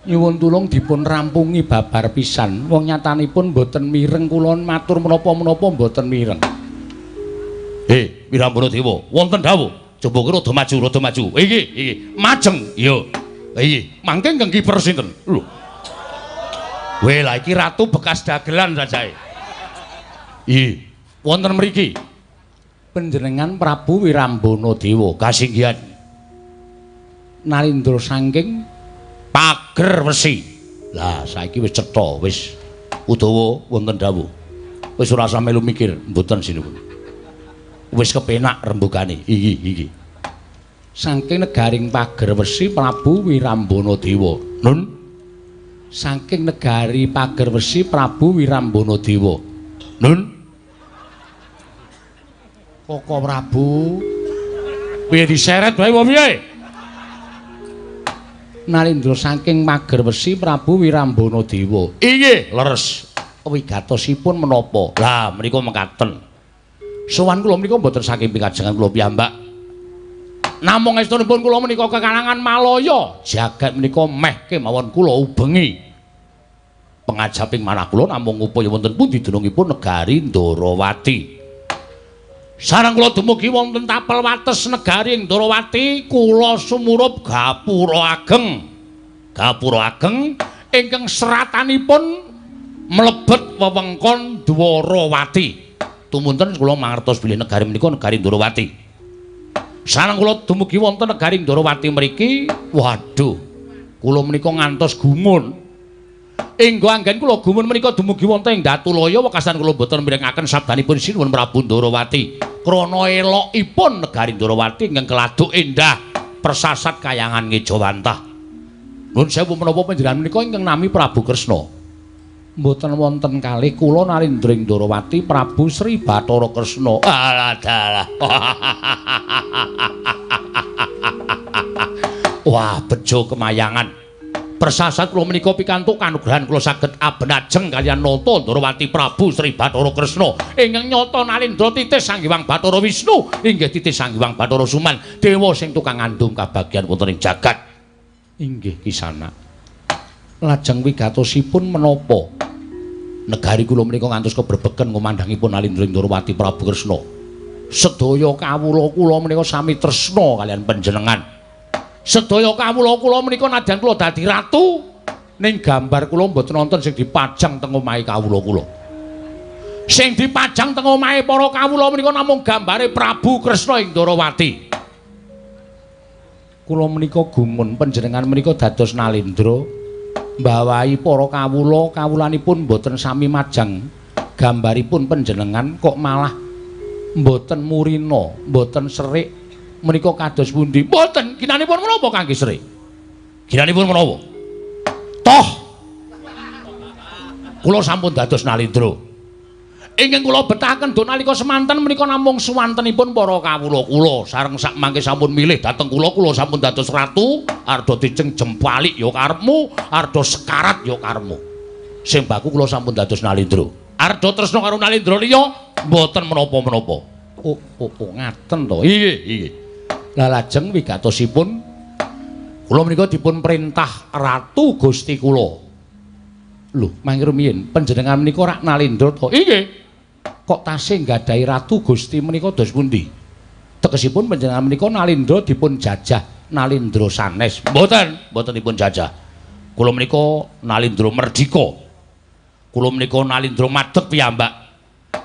Nyuwun tulung dipun rampungi babar pisan. Wong nyatanipun boten mireng kula matur menapa-menapa boten mireng. Wirambana Dewa, wonten dawuh. Coba rada maju. Iki. Majeng. Iya. Mangke ingkang kiper sinten? Lho. Weh, lah iki ratu bekas dagelan sajae. Wonten mriki. Panjenengan Prabu Wirambana Dewa kasinggihan Nalindra saking pager wesi. Lah saiki wis cetha, wis Udawa wonten dawuh. Wis ora usah melu mikir, mboten sinuwun. Wis kepenak rembugane. Iki. Saking negaring pager wesi Prabu Wirambana Dewa. Nun. Saking negari pager wesi Prabu Wirambana Dewa. Nun. Koko Prabu. Piye diseret wae apa piye? Nalindra saking pager wesi Prabu Wirambana Dewa. Inggih, leres. Wigatosipun menapa? Lah menika mekaten. Sowan kula menika mboten saking pikajengan kula piyambak. Namung estunipun kula menika kekalangan Malaya, jagat menika meh kemawon kula ubengi. Pengajaping manah kula namung upaya wonten pundi dunungipun negari Ndarawati. Sareng kula dumugi wonten tapel wates negari Ndarawati, kula sumurup gapura ageng. Gapura ageng ingkang seratanipun mlebet wewengkon Dwarawati. Tumunten kula mangertos bilih negari menika negari Ndarawati. Sareng kula dumugi wonten negari Ndarawati mriki, waduh, kula menika ngantos gumun. Engga anggen kula gumun menika dumugi wonten ing Datulaya wekasan kula boten mirengaken sabdanipun Sinuwun Prabu Ndarawati. Krana elokipun negari Ndarawati ingkang keladuk endah persasat kayangan Ngejawantah. Nuwun sewu menapa panjenengan menika ingkang nami Prabu Kresna. Mboten wonten kalih kula Nalindra ing Ndarawati Prabu Sri Bathara Kresna. Alah dalah. Wah, bejo kemayangan. Persasat kula menika pikantuk kanugrahan kula saged abenajeng kaliyan nata Ndarawati Prabu Sri Bathara Kresna ingkang nyata Nalindra titis Sanghyang Bathara Wisnu inggih titis Sanghyang Bathara Suman dewa sing tukang ngandhung kabagyan wonten ing jagat. Inggih Kisana. Lajeng wigatosipun menapa? Negari kula menika ngantos kebrebegen ngomandhangipun Nalindra Ndarawati Prabu Kresna. Sedaya kawula kula menika sami tresna kaliyan panjenengan. Sedaya kawula kula menika nadyan kula dadi ratu ning gambar kula mboten wonten sing dipajang teng omahe kawula kula. Sing dipajang teng omahe para kawula menika namung gambare Prabu Kresna ing Ndarawati. Kula menika gumun panjenengan menika dados Nalindra mbawahi para kawula kawulanipun mboten sami majang gambaripun panjenengan kok malah mboten murina, mboten serik menika kados pundi? Mboten, ginanipun menapa kangge serik? Ginanipun menapa? Toh kula sampun dados Nalindra. Ingkang kula betahaken do nalika semanten menika namung suwantenipun para kawula kula sareng sak mangke sampun milih dhateng kula sampun dados ratu, arda dijeng jempalik ya karepmu, arda sekarat ya karepmu. Sing baku kula sampun dados Nalindra. Arda tresna karo Nalindra liya mboten menapa-menapa. Oh, ngaten to. Nggih. Lah lajeng wigatosipun kula menika dipun perintah ratu Gusti kula. Lho, mangke rumiyin panjenengan menika rak Nalindra to? Nggih. Kok tasih nggadahi ratu Gusti menika dos pundi? Tegesipun panjenengan menika Nalindra dipun jajah Nalindra sanes. Mboten dipun jajah. Kula menika Nalindra merdika. Kula menika Nalindra madeg piyambak.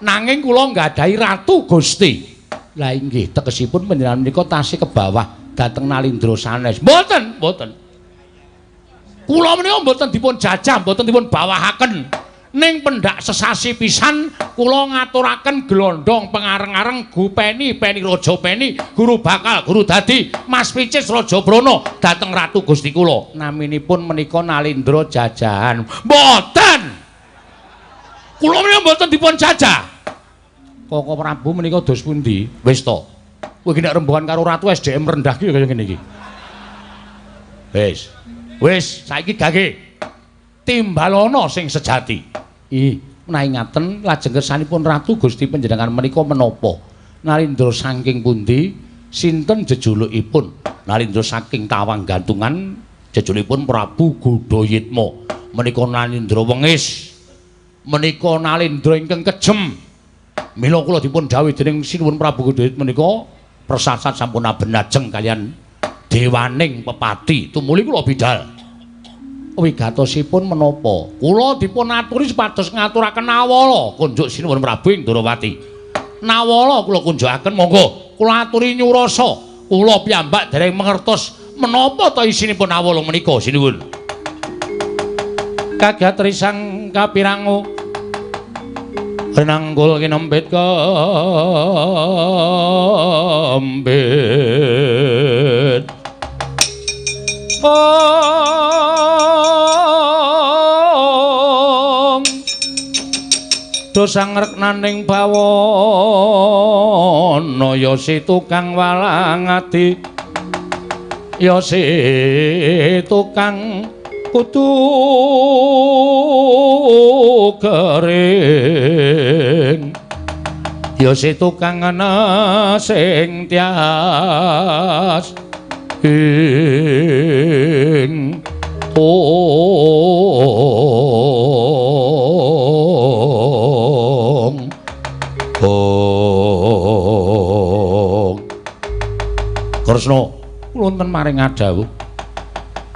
Nanging kula nggadahi ratu Gusti. Lah inggih tegesipun panjenengan menika tasih ke bawah dhateng Nalindra sanes. Mboten. Kula menika mboten dipun jajah, mboten dipun bawahaken. Ning pendak sesasi pisan kula ngaturaken glondhong pengareng-areng Gupeni Raja Peni guru bakal guru dadi Mas Picis Raja Brana dhateng ratu Gusti kula. Naminipun menika Nalindra jajahan. Mboten. Kula menika mboten dipun jajah. Koko Prabu menika dos pundi? Wis to. Kowe iki nek rembugan karo ratu SDM rendah ki kaya ngene iki. Wis, saiki gage. Timbalana sing sejati. Menawi ngaten lajeng kersanipun ratu Gusti panjenengan menika menapa? Nalindra saking pundi? Sinten jejulukipun? Nalindra saking Tawang Gantungan, jejulukipun Prabu Godayitma. Menika Nalindra wengis. Menika Nalindra ingkang kejem. Mila kula dipun dhawuhi dening Sinuwun Prabu Godayitma menika persasat sampun abenajeng kaliyan dewaning pepati. Tumuli kula bidhal. Wigatosipun menapa? Kula dipun aturi supados ngaturaken awala kunjuk Sinuwun Prabu ing Ndarawati. Nawala kula kunjukaken monggo kula aturi nyurasa kula piyambak dereng mangertos menapa ta isinipun Nawala menika sinuwun. Kagat risang kapirangu renanggul kinempit kembit dosang reknaning bawana ya si tukang walang ati ya si tukang kudu kering ya si tukang ana sing tias ing Kresna kula wonten maring adhawuh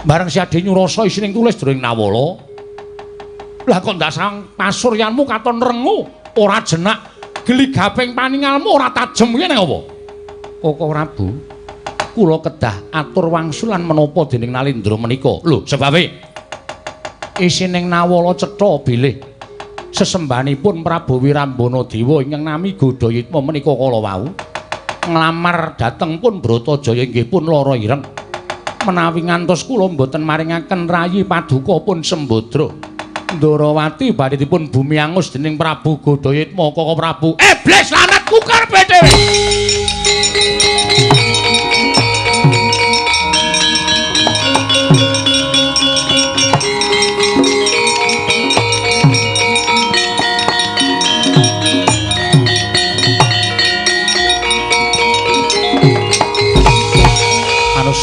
bareng si Adi nyurasa isining tulis dening Nawala lah kok ndasang pasuryanmu katon rengu ora jenak geli gaping paningalmu ora tajem kuwi nang apa Koko Prabu kula kedah atur wangsulan menapa dening Nalindra menika lho sebabe isining Nawala cetha bilih sesembanipun Prabu Wirambana Dewa ingkang nami Godayitma menika kala wau nglamar dhateng pun Bratajaya inggih pun lara ireng menawi ngantos kula mboten maringaken rayi paduka pun Sembadra Ndarawati badhe dipun bumi angus dening Prabu Godayitma Koko Prabu iblis lanat kukar dhewe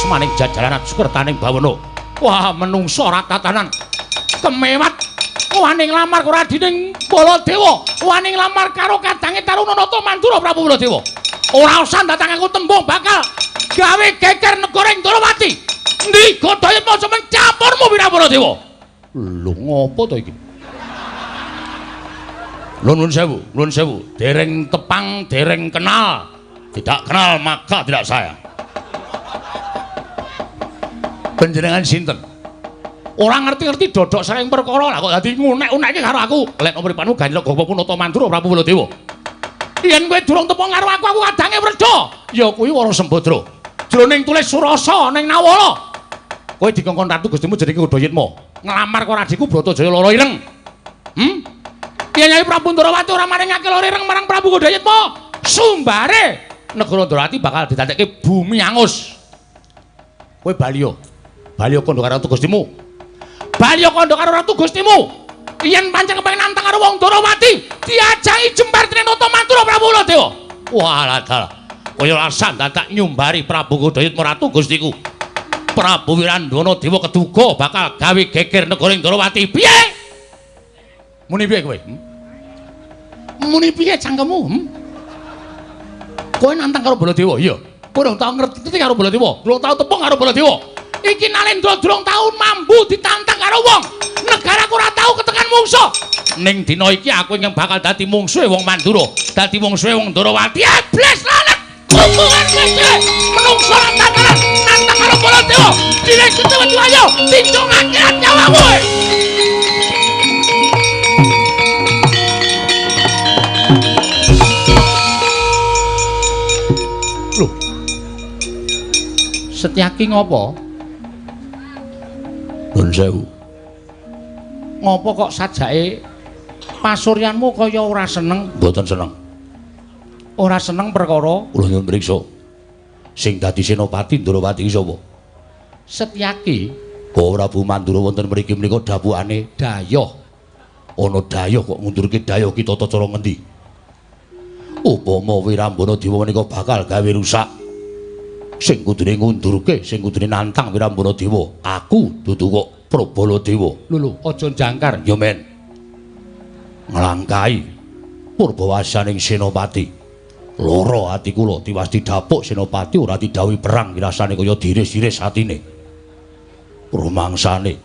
maning jajaran sukertaning bawana wah menungsa ora tatanan kemewat wani nglamar karo adining Baladewa wani nglamar karo kadange Tarunanata Mandura Prabu Baladewa ora usah datang aku tembung bakal gawe geger negara Ndarawati ndi Godayitma sampeyan campurmu Wirambana Dewa lho ngopo to iki nuwun sewu dereng tepang dereng kenal tidak kenal maka tidak sayang panjenengan sinten? Ora ngerti-ngerti dodok sering perkara lah kok dadi ngunek-unekke karo aku. Lek mripanmu Ganjeng Gawapunata Mandura Prabu Baladewa. Yen kowe durung tepo karo aku kadange werda. Ya kuwi Wara Sembadra. Jroning tulis surasa ning Nawala. Kowe dikongkon ratu Gustimu jenenge Godayitma. Nglamar karo adikku Bratajaya lara ireng. Yen Nyai Prabu Ndarawati ora maringake lara ireng marang Prabu Godayitma, sumbare negara Ndarawati bakal didadekke bumi angus. Kowe Baliya kandha karo Ratu Gustimu. Baliya kandha karo Ratu Gustimu. Yen pancen kepengin nantang karo wong Ndarawati, diajangi jembar Trinata Mandura Prabu Baladewa. Walah dalah. Kaya lasan dadak nyumbari Prabu Godayitma Ratu Gustiku. Prabu Wirambana Dewa keduga bakal gawe geger negara Ndarawati. Piye? Muni piye kowe? Muni piye cangkemmu? Kowe nantang karo Baladewa? Iya. Kowe durung tau ngerti karo Baladewa, durung tau tepung karo Baladewa. Iki Nalendra durung tau mambu ditantang karo wong. Negaraku ora tau ketekan mungsuh. Ning dina iki aku ingkang bakal dadi mungsuhe wong Mandura, dadi mungsuhe wong Ndarawati. Iblis lanet. Hubungan kowe menungso lan tatanan nantang karo Baladewa. Dilek sedewe ayo tinjung akhirat nyawamu. Loh. Setyaki ngopo? Nun sewu. Ngopo kok sajake pasuryanmu kaya ora seneng? Mboten seneng. Ora seneng perkara kula nyuwun priksa. Sing dadi senopati Ndarawati iki sapa? Setyaki. Prabu Mandura wonten mriki menika dawuhane Dayoh. Ana Dayoh kok ngundurke Dayoh ki tata cara ngendi? Upama Wirambana Dewa menika bakal gawe rusak. Sing kudune ngundurke, sing kudune nantang Wirambana Dewa, aku dudu kok Prabaladewa. Lho, aja jangkar. Ya men. Nglangkai purbawasaning senopati. Lara ati kula tiwas didapuk senopati ora didhawuhi perang rasane kaya diris-iris atine. Rumangsane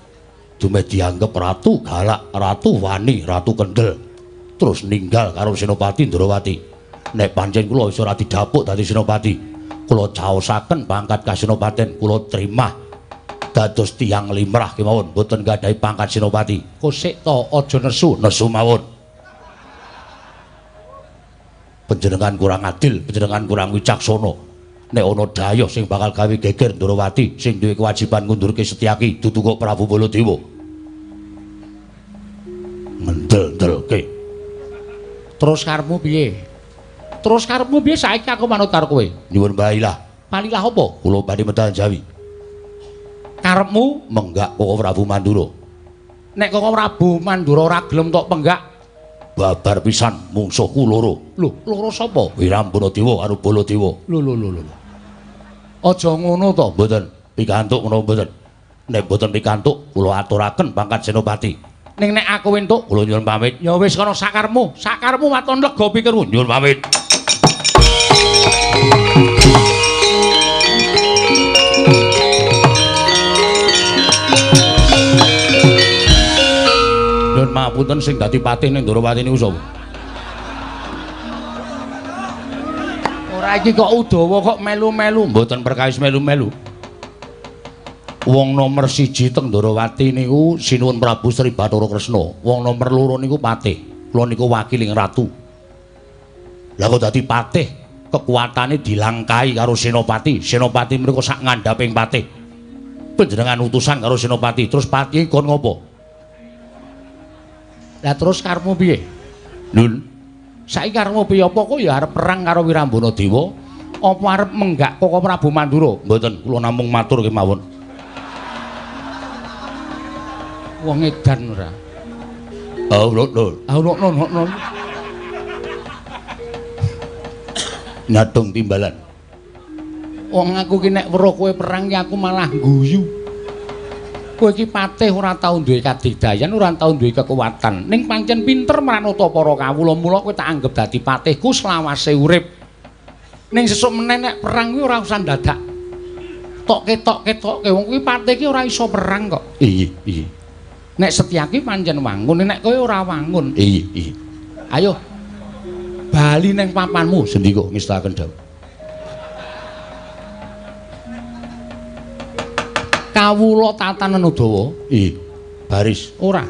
dumeh dianggep ratu galak, ratu wani, ratu kendel. Terus ninggal karo senopati Ndarawati. Nek pancen kula isa ora didapuk dadi senopati, kula caosaken pangkat kasenopaten kula trimah dados tiyang limrah kemawon, boten gadhahi pangkat senopati. Kosik to aja nesu mawon. Panjenengan kurang adil, panjenengan kurang wicaksana. Nek ana dhayoh sing bakal gawe geger Ndrawati sing duwe kewajiban ngundurke Setyaki dudu kok Prabu Baladewa. Mendel-ndelke. Terus karepmu piye? Saiki aku manut karo kowe. Nyuwun bailah. Palilah apa? Kula badhe medal Jawi. Karepmu menggak Koko Prabu Mandura. Nek Koko Prabu Mandura ora gelem tok penggak, babar pisan mungsuhku loro. Lho, loro sapa? Wirambana Dewa karo Baladewa. Lho. Aja ngono to, mboten. Pikantuk menawa mboten. Nek mboten pikantuk, kula aturaken pangkat senopati. Ning nek aku entuk, kula nyuwun pamit. Ya wis kana sakarmu waton lega pikirmu. Nyuwun pamit. Nyuwun mapunten sing dadi patih ning Ndrawati niku sapa? Ora iki kok Udawa kok melu-melu, mboten perkawis melu-melu. Wong nomor 1 teng Ndrawati niku Sinuwun Prabu Sri Bathara Kresna. Wong nomor 2 niku patih. Kula niku wakiling ratu. Lah kok dadi patih, kekuatane dilangkai karo senopati. Senopati mriku sak ngandhaping patih. Panjenengan utusan karo senopati, terus patih kon ngopo? Lah terus karepmu piye? Nun. Saiki karepmu piye apa kok ya arep perang karo Wirambana Dewa? Apa arep menggak Koko Prabu Mandura? Mboten, kula namung matur kemawon. Wong edan ora. Lho. Nyadong timbalan. Wong aku ki nek weruh kowe perang ki aku malah guyu. Kowe iki patih ora tau duwe kadigdayan, ora tau duwe kekuatan. Ning pancen pinter manut para kawula, mula kowe tak anggap dadi patihku selawase urip. Ning sesuk meneh nek perang kuwi ora usah dadak. Tok ketok-ketokke wong kuwi patih ki ora iso perang kok. Iya. Nek Setyaki pancen wangun, nek kowe ora wangun. Iya. Ayo. Bali ning papanmu sendika ngestaken dawuh. Kawula tatanen Udawa. Iya. Baris. Ora.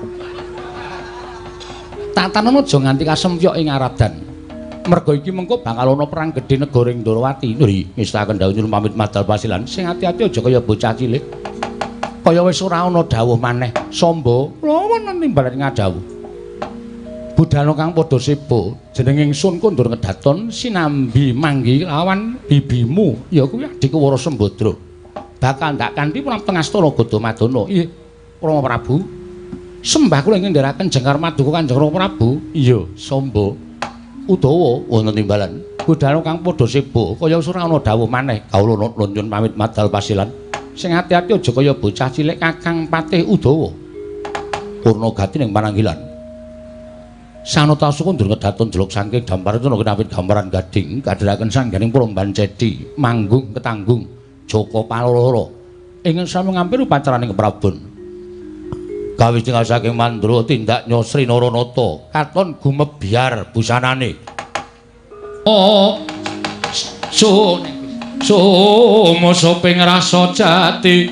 Tatanen aja nganti kasempyok ing aradan. Merga iki mengko bakal ana perang gedhe negara ing Ndrawati. Nggih, ngestaken dawuh nyuwun pamit madal pasilan. Sing ati-ati aja kaya bocah cilik. Kaya wis ora ana dawuh maneh. Samba, lawan nimbalan ngadawuh. Budhana kang padha sebo, jeneng ingsun kondur ngedaton sinambi manggi lawan bibimu, ya kuwi adikku Wara Sembadra. Bakal ndak kanthi punapa ngastana Gadamadana. Iya, Rama Prabu. Sembah kula ingkang ndherekaken jengkar maduka Kanjeng Rama Prabu. Iya, Samba. Udawa wonten timbalan. Budhana kang padha sebo, kaya wis ora ana dawuh maneh. Kawula nyuwun pamit madal pasilan. Sing ati-ati aja kaya bocah cilik Kakang Patih Udawa. Purnagati ning Pananggilan. Sanata sukundur ngedaton jeluk saking Damparetana kinawit gambaran gading kadhiraken sangganing Pramban Cedhi manggung ketanggung Joko Paloro ingkang sami ngampir upacaraning keprabon. Kawijining saking Mandra tindak Nyosri Naranata katon gumebyar busanane. Masa ping rasa jati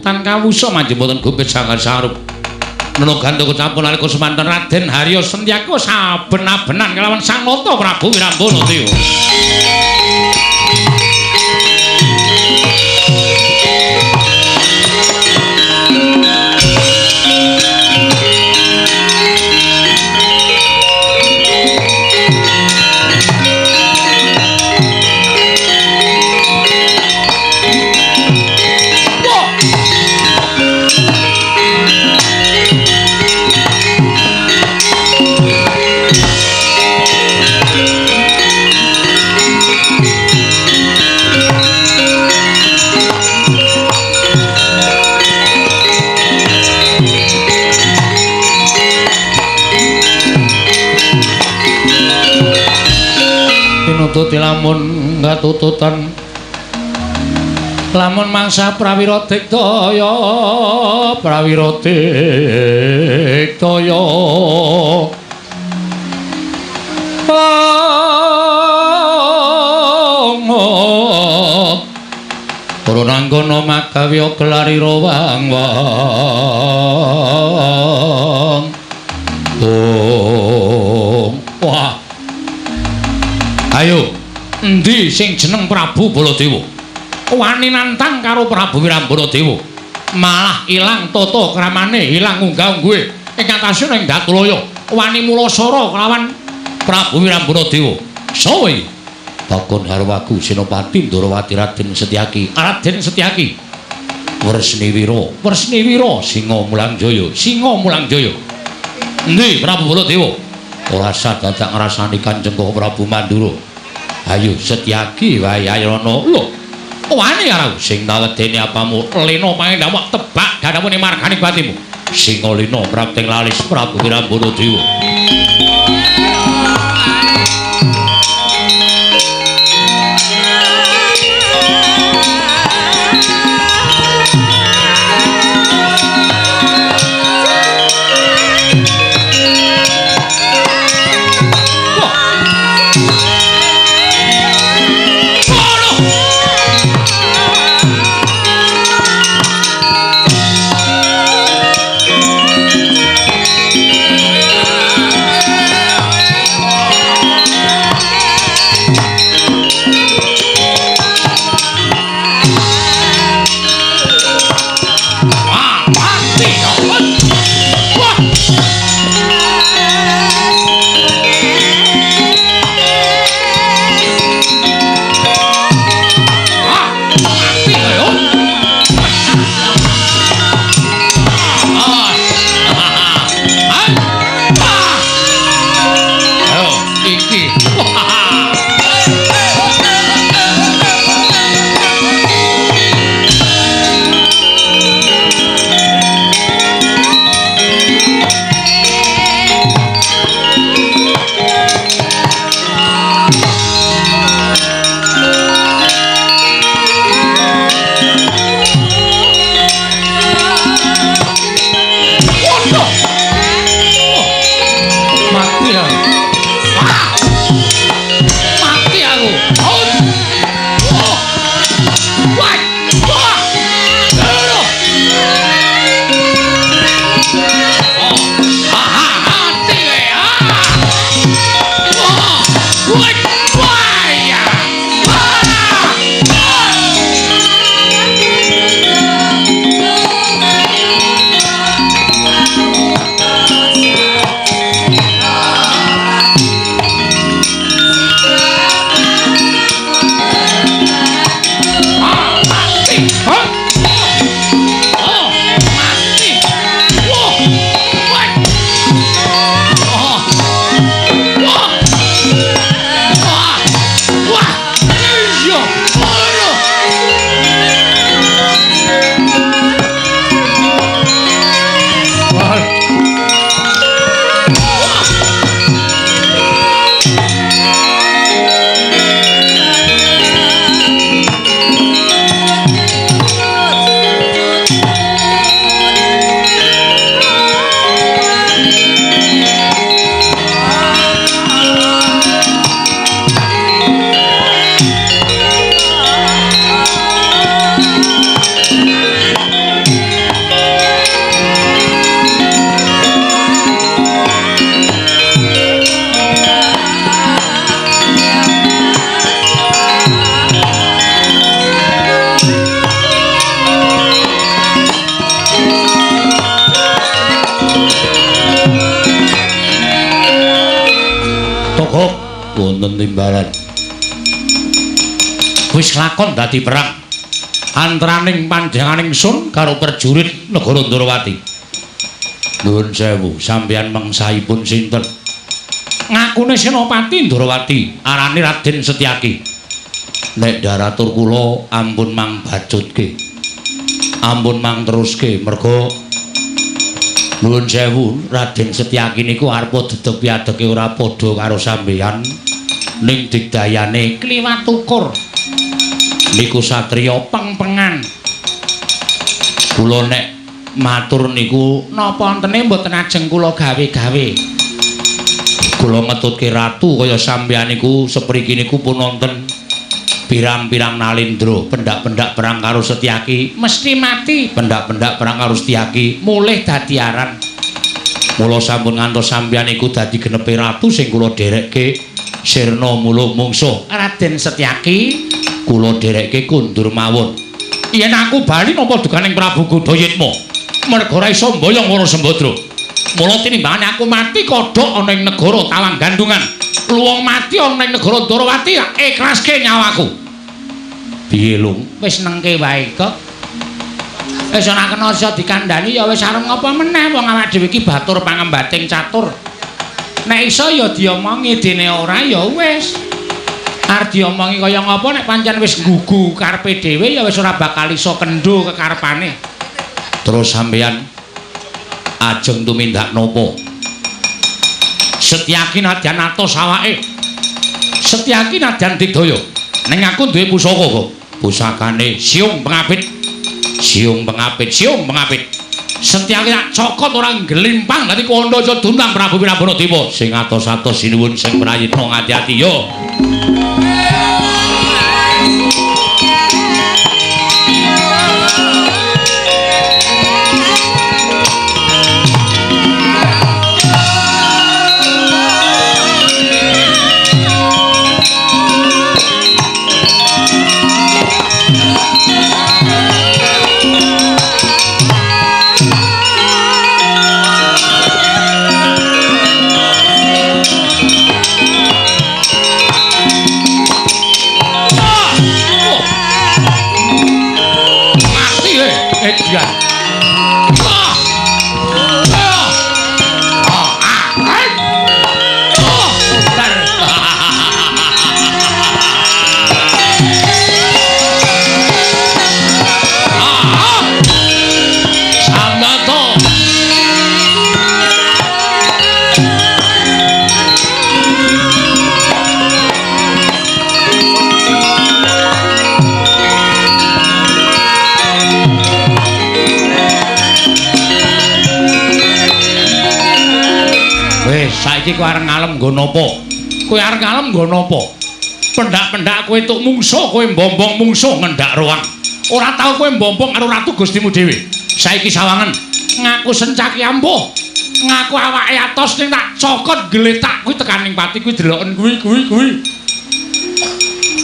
tan kawusa manjing boten gumpit sangar sarup menogando kecampur nalika semanten Raden Harya Sentyaka saben-abenan kelawan Sang Nata Prabu Wirambana Dewa. Tuti lamun ngatututan lamun mangsa prawira digdaya para nanggana magawe gelarira wang-wang wah ayo endi sing jeneng Prabu Baladewa wani nantang karo Prabu Wirambara Dewa malah ilang tata kramane ilang unggah-ungguhe ing atasun ing Datulaya wani mulasara kelawan Prabu Wirambara Dewa sapa iki Bakon Harwagu Senopati Ndarawati Raden Setyaki Wresniwira Singa Mulangjaya endi Prabu Baladewa ora sadadak ngrasani Kanjeng Prabu Mandura ayo Setyaki wae ayana lho wani karo sing tawedeni apamu lena pangendawak tebak gadhapune marganing batimu singa lena prapting lalis Prabu Wirambara Dewa wonten timbalan wis lakon dadi perang antaraning panjenenganing Sun karo prajurit negara Ndarawati. Nuwun sewu, sampeyan mangsaipun sinten? Ngakune Senopati Ndarawati, arane Raden Setyaki. Nek daratur kula ampun mang bajutke. Ampun mang teruske merga nuwun sewu, Raden Setyaki niku arep dedeg piadeke ora padha karo sampeyan. Ning digdayane kliwat ukur niku satriya peng lempeng-lempengan. Kula nek matur niku napa wonten mboten ajeng kula gawe-gawe. Kula ngetutke ratu kaya sampeyan niku sepriki niku pun wonten pirang-pirang nalindra, pendak-pendak perang karo Setyaki mesti mati, pendak-pendak perang karo Setyaki mulih dadi aran. Mula sampun ngantos sampeyan iku dadi genepe ratu sing kula dherekke sirna mula mungsuh Raden Setyaki, kula dherekke kundur mawon. Yen aku bali napa dukaning Prabu Gudayitma merga ora iso mboyong Wara Sembadra. Mula tinimbangane aku mati kodhok ana ing negara Tawang Gandungan, luwung mati ana ing negara Ndarawati, ikhlaske nyawaku. Piye, Lung? Wis nengke wae kok. Wis ora kena iso dikandhani ya wis arep ngapa meneh wong awak dhewe iki batur pangembating catur. Nek iso ya diomongi, dene ora ya wis. Arep diomongi kaya ngapa nek pancen wis nggugu karepe dhewe ya wis ora bakal iso kendho kekarepane. Terus sampeyan ajeng tumindak napa? Setyaki nadyan atos awake. Setyaki nadyan digdaya. Ning aku duwe pusaka kok. Pusakane siung pengapit. Siung pengapit, siung pengapit. Setyaki tak cokot ora nglimpang dadi Kandha Dumrang Prabu Wirabana Dewa. Sing atos-atos sinuwun sing prayitna ngati-ati yo. Saiki kowe arep ngalem nggo napa? Kowe arep ngalem nggo napa? Pendak-pendak kowe tuk mungsuh, kowe mbombong mungsuh ngendak roang. Ora tau kowe mbombong karo ratu Gustimu dhewe. Saiki sawangen ngaku Sencaki ampuh. Ngaku awake atos ning tak cokot gletak kuwi tekaning pati kuwi deloken kuwi.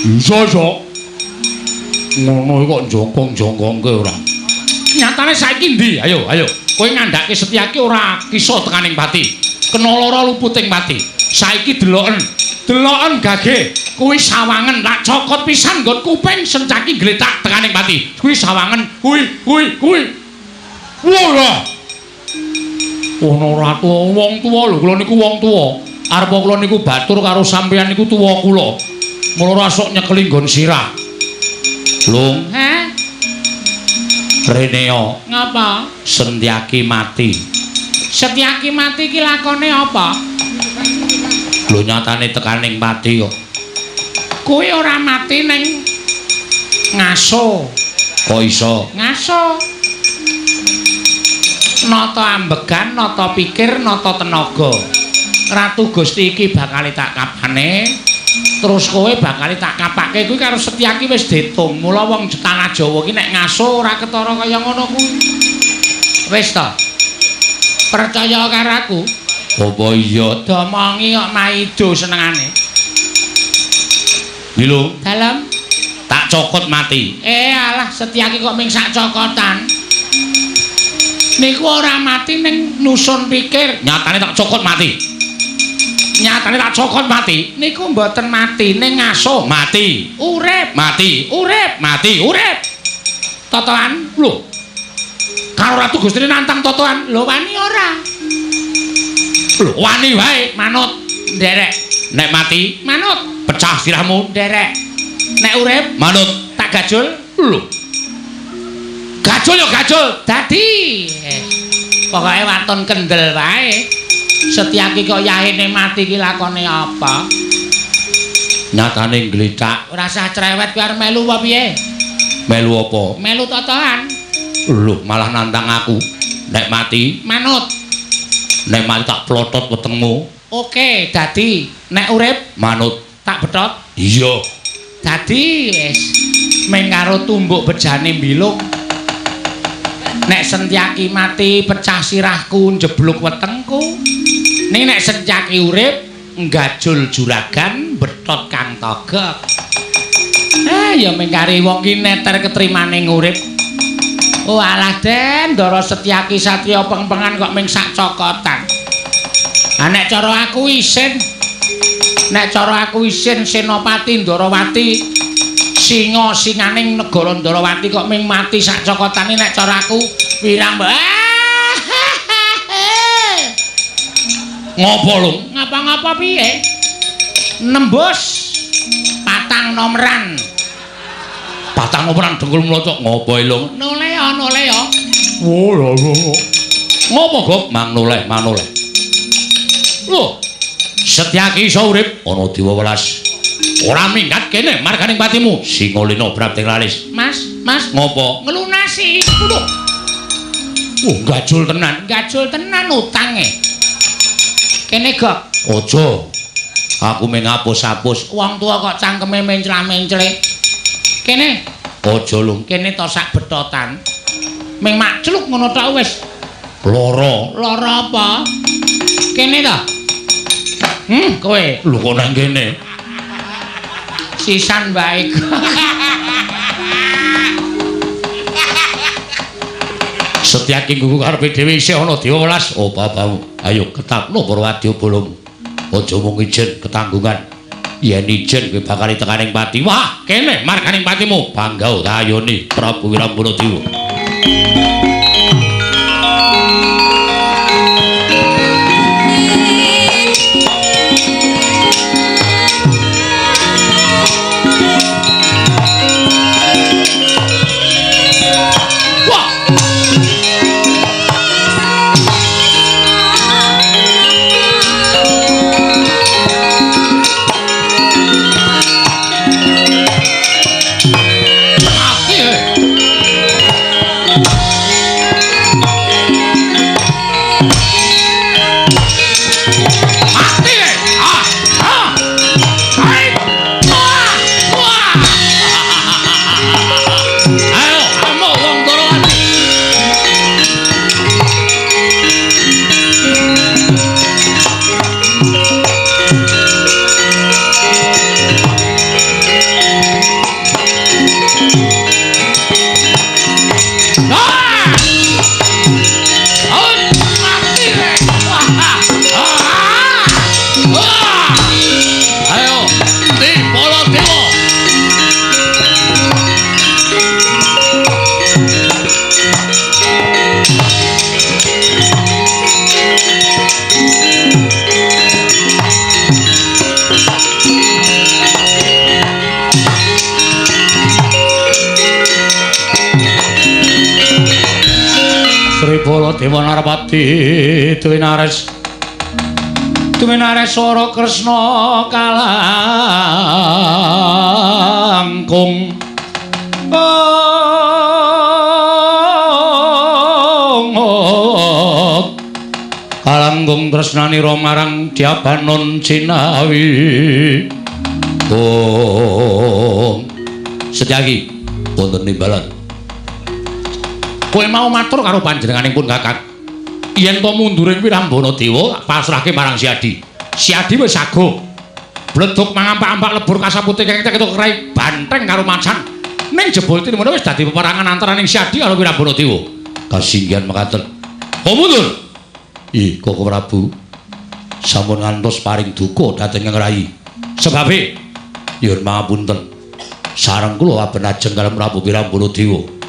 Bisa. Ngono kok jongkong-jongkongke ora. Nyatane saiki ndi? Ayo. Kowe ngandhake Setyaki ora kisa tekaning pati. Kena lara luputing pati. Saiki deloken gage kuwi sawangen tak cokot pisan nggon kuping Sencaki gletak tekaning pati. Kuwi sawangen kuwi. Wah. Ono ratu wong tuwa lho, kula niku wong tuwa. Arep kula niku batur karo sampeyan niku tuwa kula. Mula ora sok nyekeli nggon sirah. Lung, Reneo. Ngapa? Setyaki mati. Setyaki mati iki lakone apa? Lho nyatane tekaning pati kok. Kuwi ora mati ning ngaso. Kok iso? Ngaso. Nata ambegan, nata pikir, nata tenaga. Ratu Gusti iki bakal tak kapane. Terus kowe bakal tak kapake kuwi karo Setyaki wis ditung. Mula wong tanah Jawa iki nek ngaso ora ketara kaya ngono kuwi. Wis ta? Percaya karo aku? Apa iya domongi kok maido senengane. Lho, dalem tak cokot mati. Alah Setyaki kok ming sak cokotan. Niku ora mati ning nusun pikir. Nyatane tak cokot mati. Nyatane tak cokot mati. Niku mboten mati ning ngaso mati. Urip, mati, urip, mati, urip. Totoan lho. Karo Ratu Gustine nantang totoan. Lho wani ora? Lho wani wae manut nderek. Nek mati manut pecah sirahmu nderek. Nek urip manut tak gajul. Lho. Gajul ya gajul. Dadi pokoke waton kendel wae. Setyaki kok yahine mati ki lakone apa? Nyatane ngletak. Ora usah cerewet kuwi arep melu apa piye? Melu apa? Melu totohan. Lho, malah nantang aku. Nek mati Manut. nek mati tak plotot wetengmu. Oke, dadi nek urip Manut. tak betot. Iya. Dadi wis meng karo tumbuk bejane mbilung. Nek Sentyaki mati pecah sirahku njebluk wetengku. Ning nek Sentyaki urip nggajul juragan betot kang togok. Ya mengkari wong ki neter ketrimane ngurip. Oh alah Den, Ndara Setyaki satriya peng-pengan kok ming sak cokotan. Nek cara aku isin. Nek cara aku isin Senopati Ndarawati singa singaning negara Ndarawati kok ming mati sak cokotane nek cara aku wirang. Ngopo lho? Ngapa-ngapa piye? Nembus patang nomeran. Patang nomeran dengkul mlocok ngopo lho? Noleh. Oh lho. Ngopo kok mang noleh? Lho, Setyaki iso urip ana Dewa Welas. Ora minggat kene marganing patimu. Singolena brapting lalis. Mas, Ngopo? ngelunasi. Lho. Gajul tenan. Gajul tenan utange. Kene gok. Aja. Aku mung ngapus-apus. Wong tua kok cangkeme mencla-mencle. Kene. Aja lho. Kene to sak betotan. Ming macluk ngono tok wis. Lara. Lara apa? Kene to. Kowe. Lho kok nang kene. Sisan baik. Setyaki nggugu karepe dhewe isih ana Dewa Welas. Oh bapamu. Ayo ketapno para wadya balamu. Aja mung ijen ketanggungan. Yen ijen kowe bakal tekaning pati. Wah, kene marganing patimu. Bangga tayoni Prabu Wirambana Dewa. Dewa Narpati Dwinares Wara Kresna kalangkung kalangkung tresnanira marang Diabanon Cinawi. Setyaki wonten timbalan. Kowe mau matur karo panjenenganing pun Kakang. Yen to munduring Wirambana Dewa pasrahke marang Siadi. Siadi wis sago. Bleduk mangampak-ampak lebur kasaputing kenging ketok rai banteng karo macan. Ning jebul tinimune wis dadi peperangan antaraning Siadi karo Wirambana Dewa. Kasinggihan mekaten. Kok mundur? Koko Prabu. Sampun ngantos paring duka dhateng Rai. Sebabe nyuwun pangapunten. Sareng kula aben ajeng kalih Prabu Wirambana Dewa.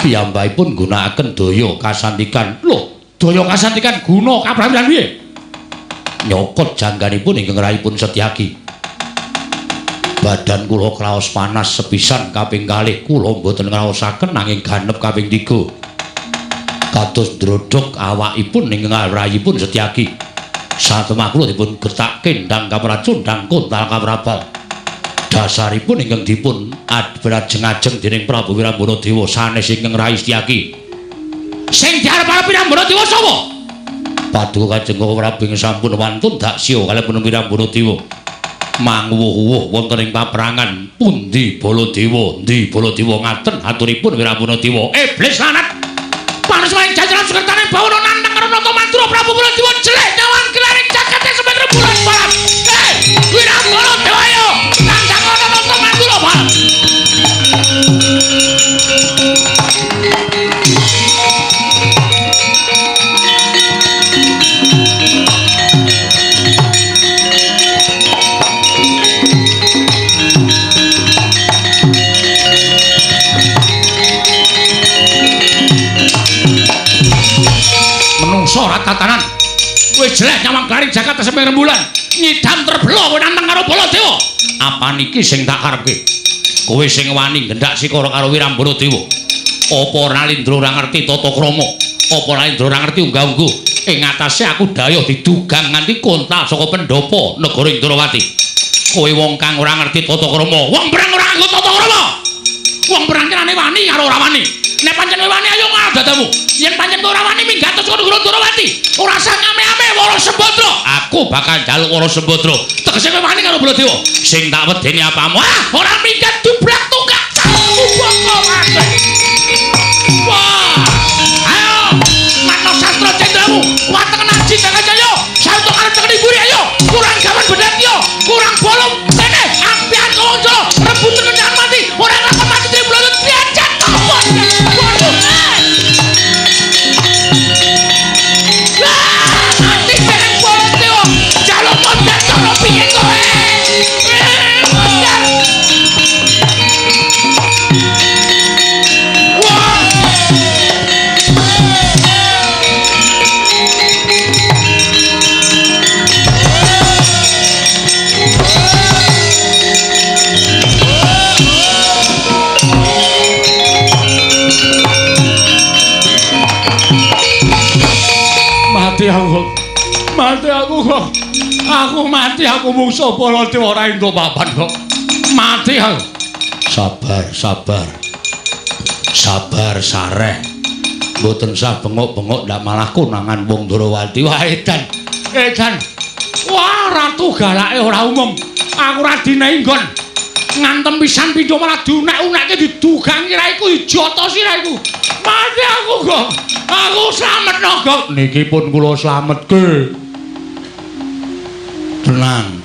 Piyambakipun nggunakaken daya kasantikan. Lho, daya kasantikan guna kaprawilan piye? Nyokot jangganipun ingkang raipun Setyaki. Badan kula kraos panas sepisan kaping kalih kula mboten ngraosaken nanging ganep kaping 3. Kados ndrodhok awakipun ingkang raipun Setyaki. Satemah kula dipun getakke ndang kapracun ndang kontal kaprabal. Dasaripun ingkang dipun ajeng-ajeng dening Prabu Wirambana Dewa sanes ingkang Rai Setyaki. Sing diarep Wirambana Dewa sapa? Paduka Kanjeng Prabu ing sampun wantun daksya kaliyan Wirambana Dewa. Manguwuh-uwuh wonten ing paprangan pundi Baladewa, ndi Baladewa ngaten aturipun Wirambana Dewa. Iblis lanat. Panos maring jajaran sukertane bawana nantang karo Nata Mandura Prabu Baladewa jelek nyawan kelaring jagat sing semeter bulan balam. Wirambana Dewa yo nantang karo Nata Mandura balam. Menungso ratatanan wis jelek nyawang garing Jakarta sampe rembulan ngidam terbelo kowe nantang karo Baladewa. Apa niki sing tak karepke? Kowe sing wani gendhak sikara karo Wirambana Dewa. Apa Nalindra ora ngerti tata krama? Apa Nalindra ora ngerti unggah-ungguh? Ing atase aku dayuh didugang nganti kontal saka pendopo negara Indrawati. Kowe wong kang ora ngerti tata krama, wong perang ora nganggo tata krama. Wong perang kirane wani karo ora wani. Nek pancen wani ayo ngadatamu. Yen pancen ora wani minggatus karo negara Indrawati, ora usah ngame-ame Wara Sembadra. Aku bakal njaluk Wara Sembadra. Tegese kowe wani karo Baladewa. Sing tak wedeni apamu? Ora minggat dubrak tunggak. Boko wae. Wah! Ayo, Matno Sastra Cendramu, wateng naji Jaya. Sautuk arep tekeni mburi ayo. Kurang gawan bedak yo. Kurang bolong kene ampian Kawangjala. Rebut tenan mati. Ora ngapa mati Tribulan diajak. Waduh. Mati bareng Baladewa. Jaluk mondar cara piye kowe? Mati aku mungsuh Baladewa ora ento papan kok. Mati aku. Sabar sareh. Mboten sah bengok-bengok ndak malah konangan wong Ndrawati. Wah edan. Wah ratu galake ora umum. Aku ora dineinggon. Ngantem pisan pindho malah diunek-unekke didugangi raiku dijotosi raiku. Mati aku kok. Aku slametno kok. Niki pun kula slametke.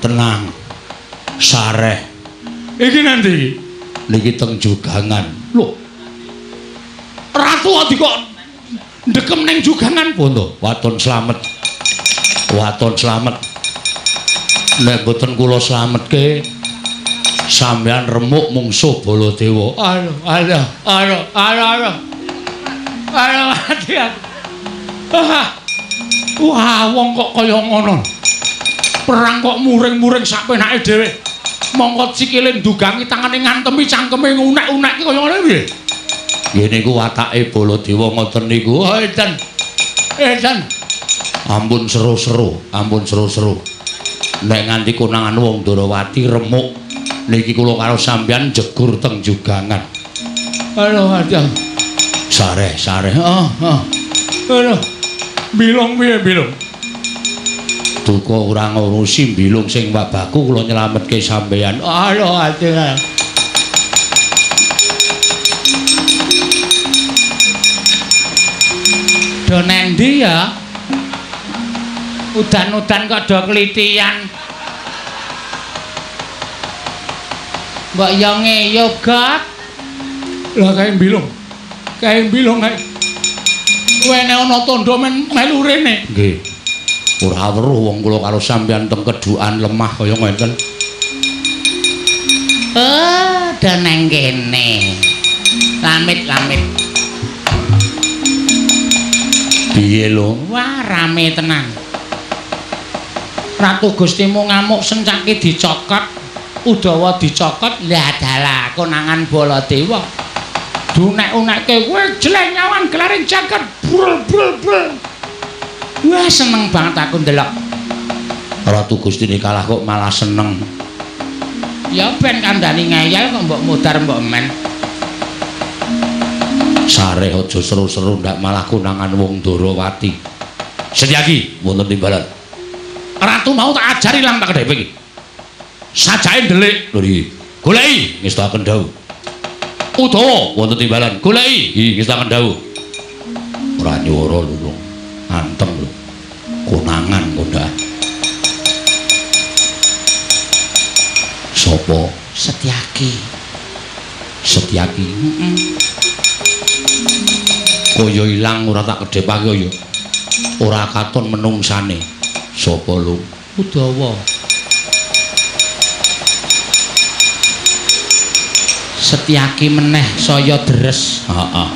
Tenang. Sareh. Iki nanti. Niki teng jugangan. Lho. Ratu kok ndekem ning jugangan pondo. Waton slamet. Nek boten kula slametke sampean remuk mungsuh Baladewa. Aduh. Mati aku. Wah, wong kok kaya ngono. Perang kok muring-muring sak penake dhewe. Mongko sikile ndugangi tangane ngantemi cangkeme ngunek-unekke kaya ngene piye? Nggih niku watake Baladewa ngoten niku. Oh, edan. Ampun seru-seru. Nek nganti konangan wong Ndrawati remuk niki kula karo sampeyan jegur teng jugangan. Aduh. Sareh. Aduh. Bilung piye bilung? Duka ora ngurusi bilung sing wabaku kula nyelametke sampeyan. Aduh ati. Do nendi ya? Udan-udan kok do klitian. Mbok yo ngeyo gak. Lah kae bilung kae. Wene ana tandha melu rene. Nggih. Ora weruh wong kula karo sampeyan teng kedukan lemah kaya ngenten. Oh, da nang kene. Lamit. Piye lho? Wah, rame tenan. Ratu Gustimu ngamuk sencake dicokot, Udawa dicokot, lah dalah konangan Baladewa. Dunek-unekke kowe jelek nyawan gelaring jagat. Brul. Wah, seneng banget aku ndelok. Ratu Gustine kalah kok malah seneng. Ya ben kandhani ngeyel kok mbok mudar mbok men. Sare aja seru-seru ndak malah kunangan wong Ndorowati. Setyaki wonten timbalan. Ratu mau tak ajari lang tak kedhepe iki. Sajae ndelik lho iki. Goleki ngestaken dawuh. Udawa wonten timbalan. Goleki iki ngestaken dawuh. Ora nyuwara lho. Anteng lho. Konangan kondak. Sopo? Setyaki. Setyaki. Kaya ilang ora tak kedhepake ya. Ora katon menungsane. Sopo lho? Udawa. Setyaki meneh saya deres. Heeh.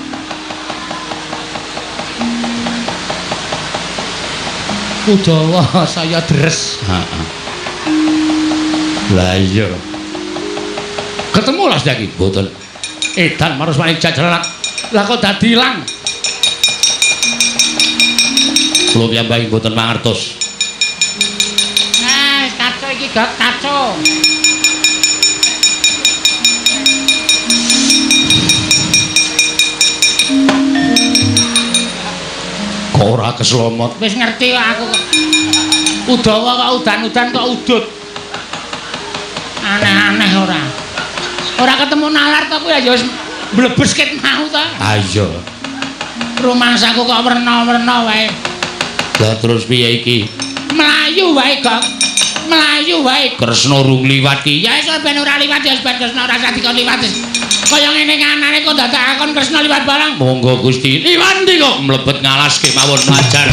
Udawa saya deres. Heeh. Lah iya. Ketemu lah Setyaki, mboten. Edan marus maning jajaran. Lah kok dadi ilang? Kula piyambake mboten mangertos. Kaco iki gak kaco. Kok ora keslomot? Wis ngerti kok aku. Udawa kok udan-udan kok udut. Aneh-aneh ora. Ora ketemu nalar to kuwi ya wis mlebes ket mau to. Ah iya. Rumangsaku kok werna-werna wae. Lah terus piye iki? Melayu wae, Gong. Melayu wae. Kresna rung liwat ki. Ya iso ben ora liwat ya ben Kresna ora usah dikon liwat. Kaya ngene kanane kok dadakakon Kresna liwat barang. Monggo Gusti. Liwat ndi kok mlebet ngalaske mawon majar.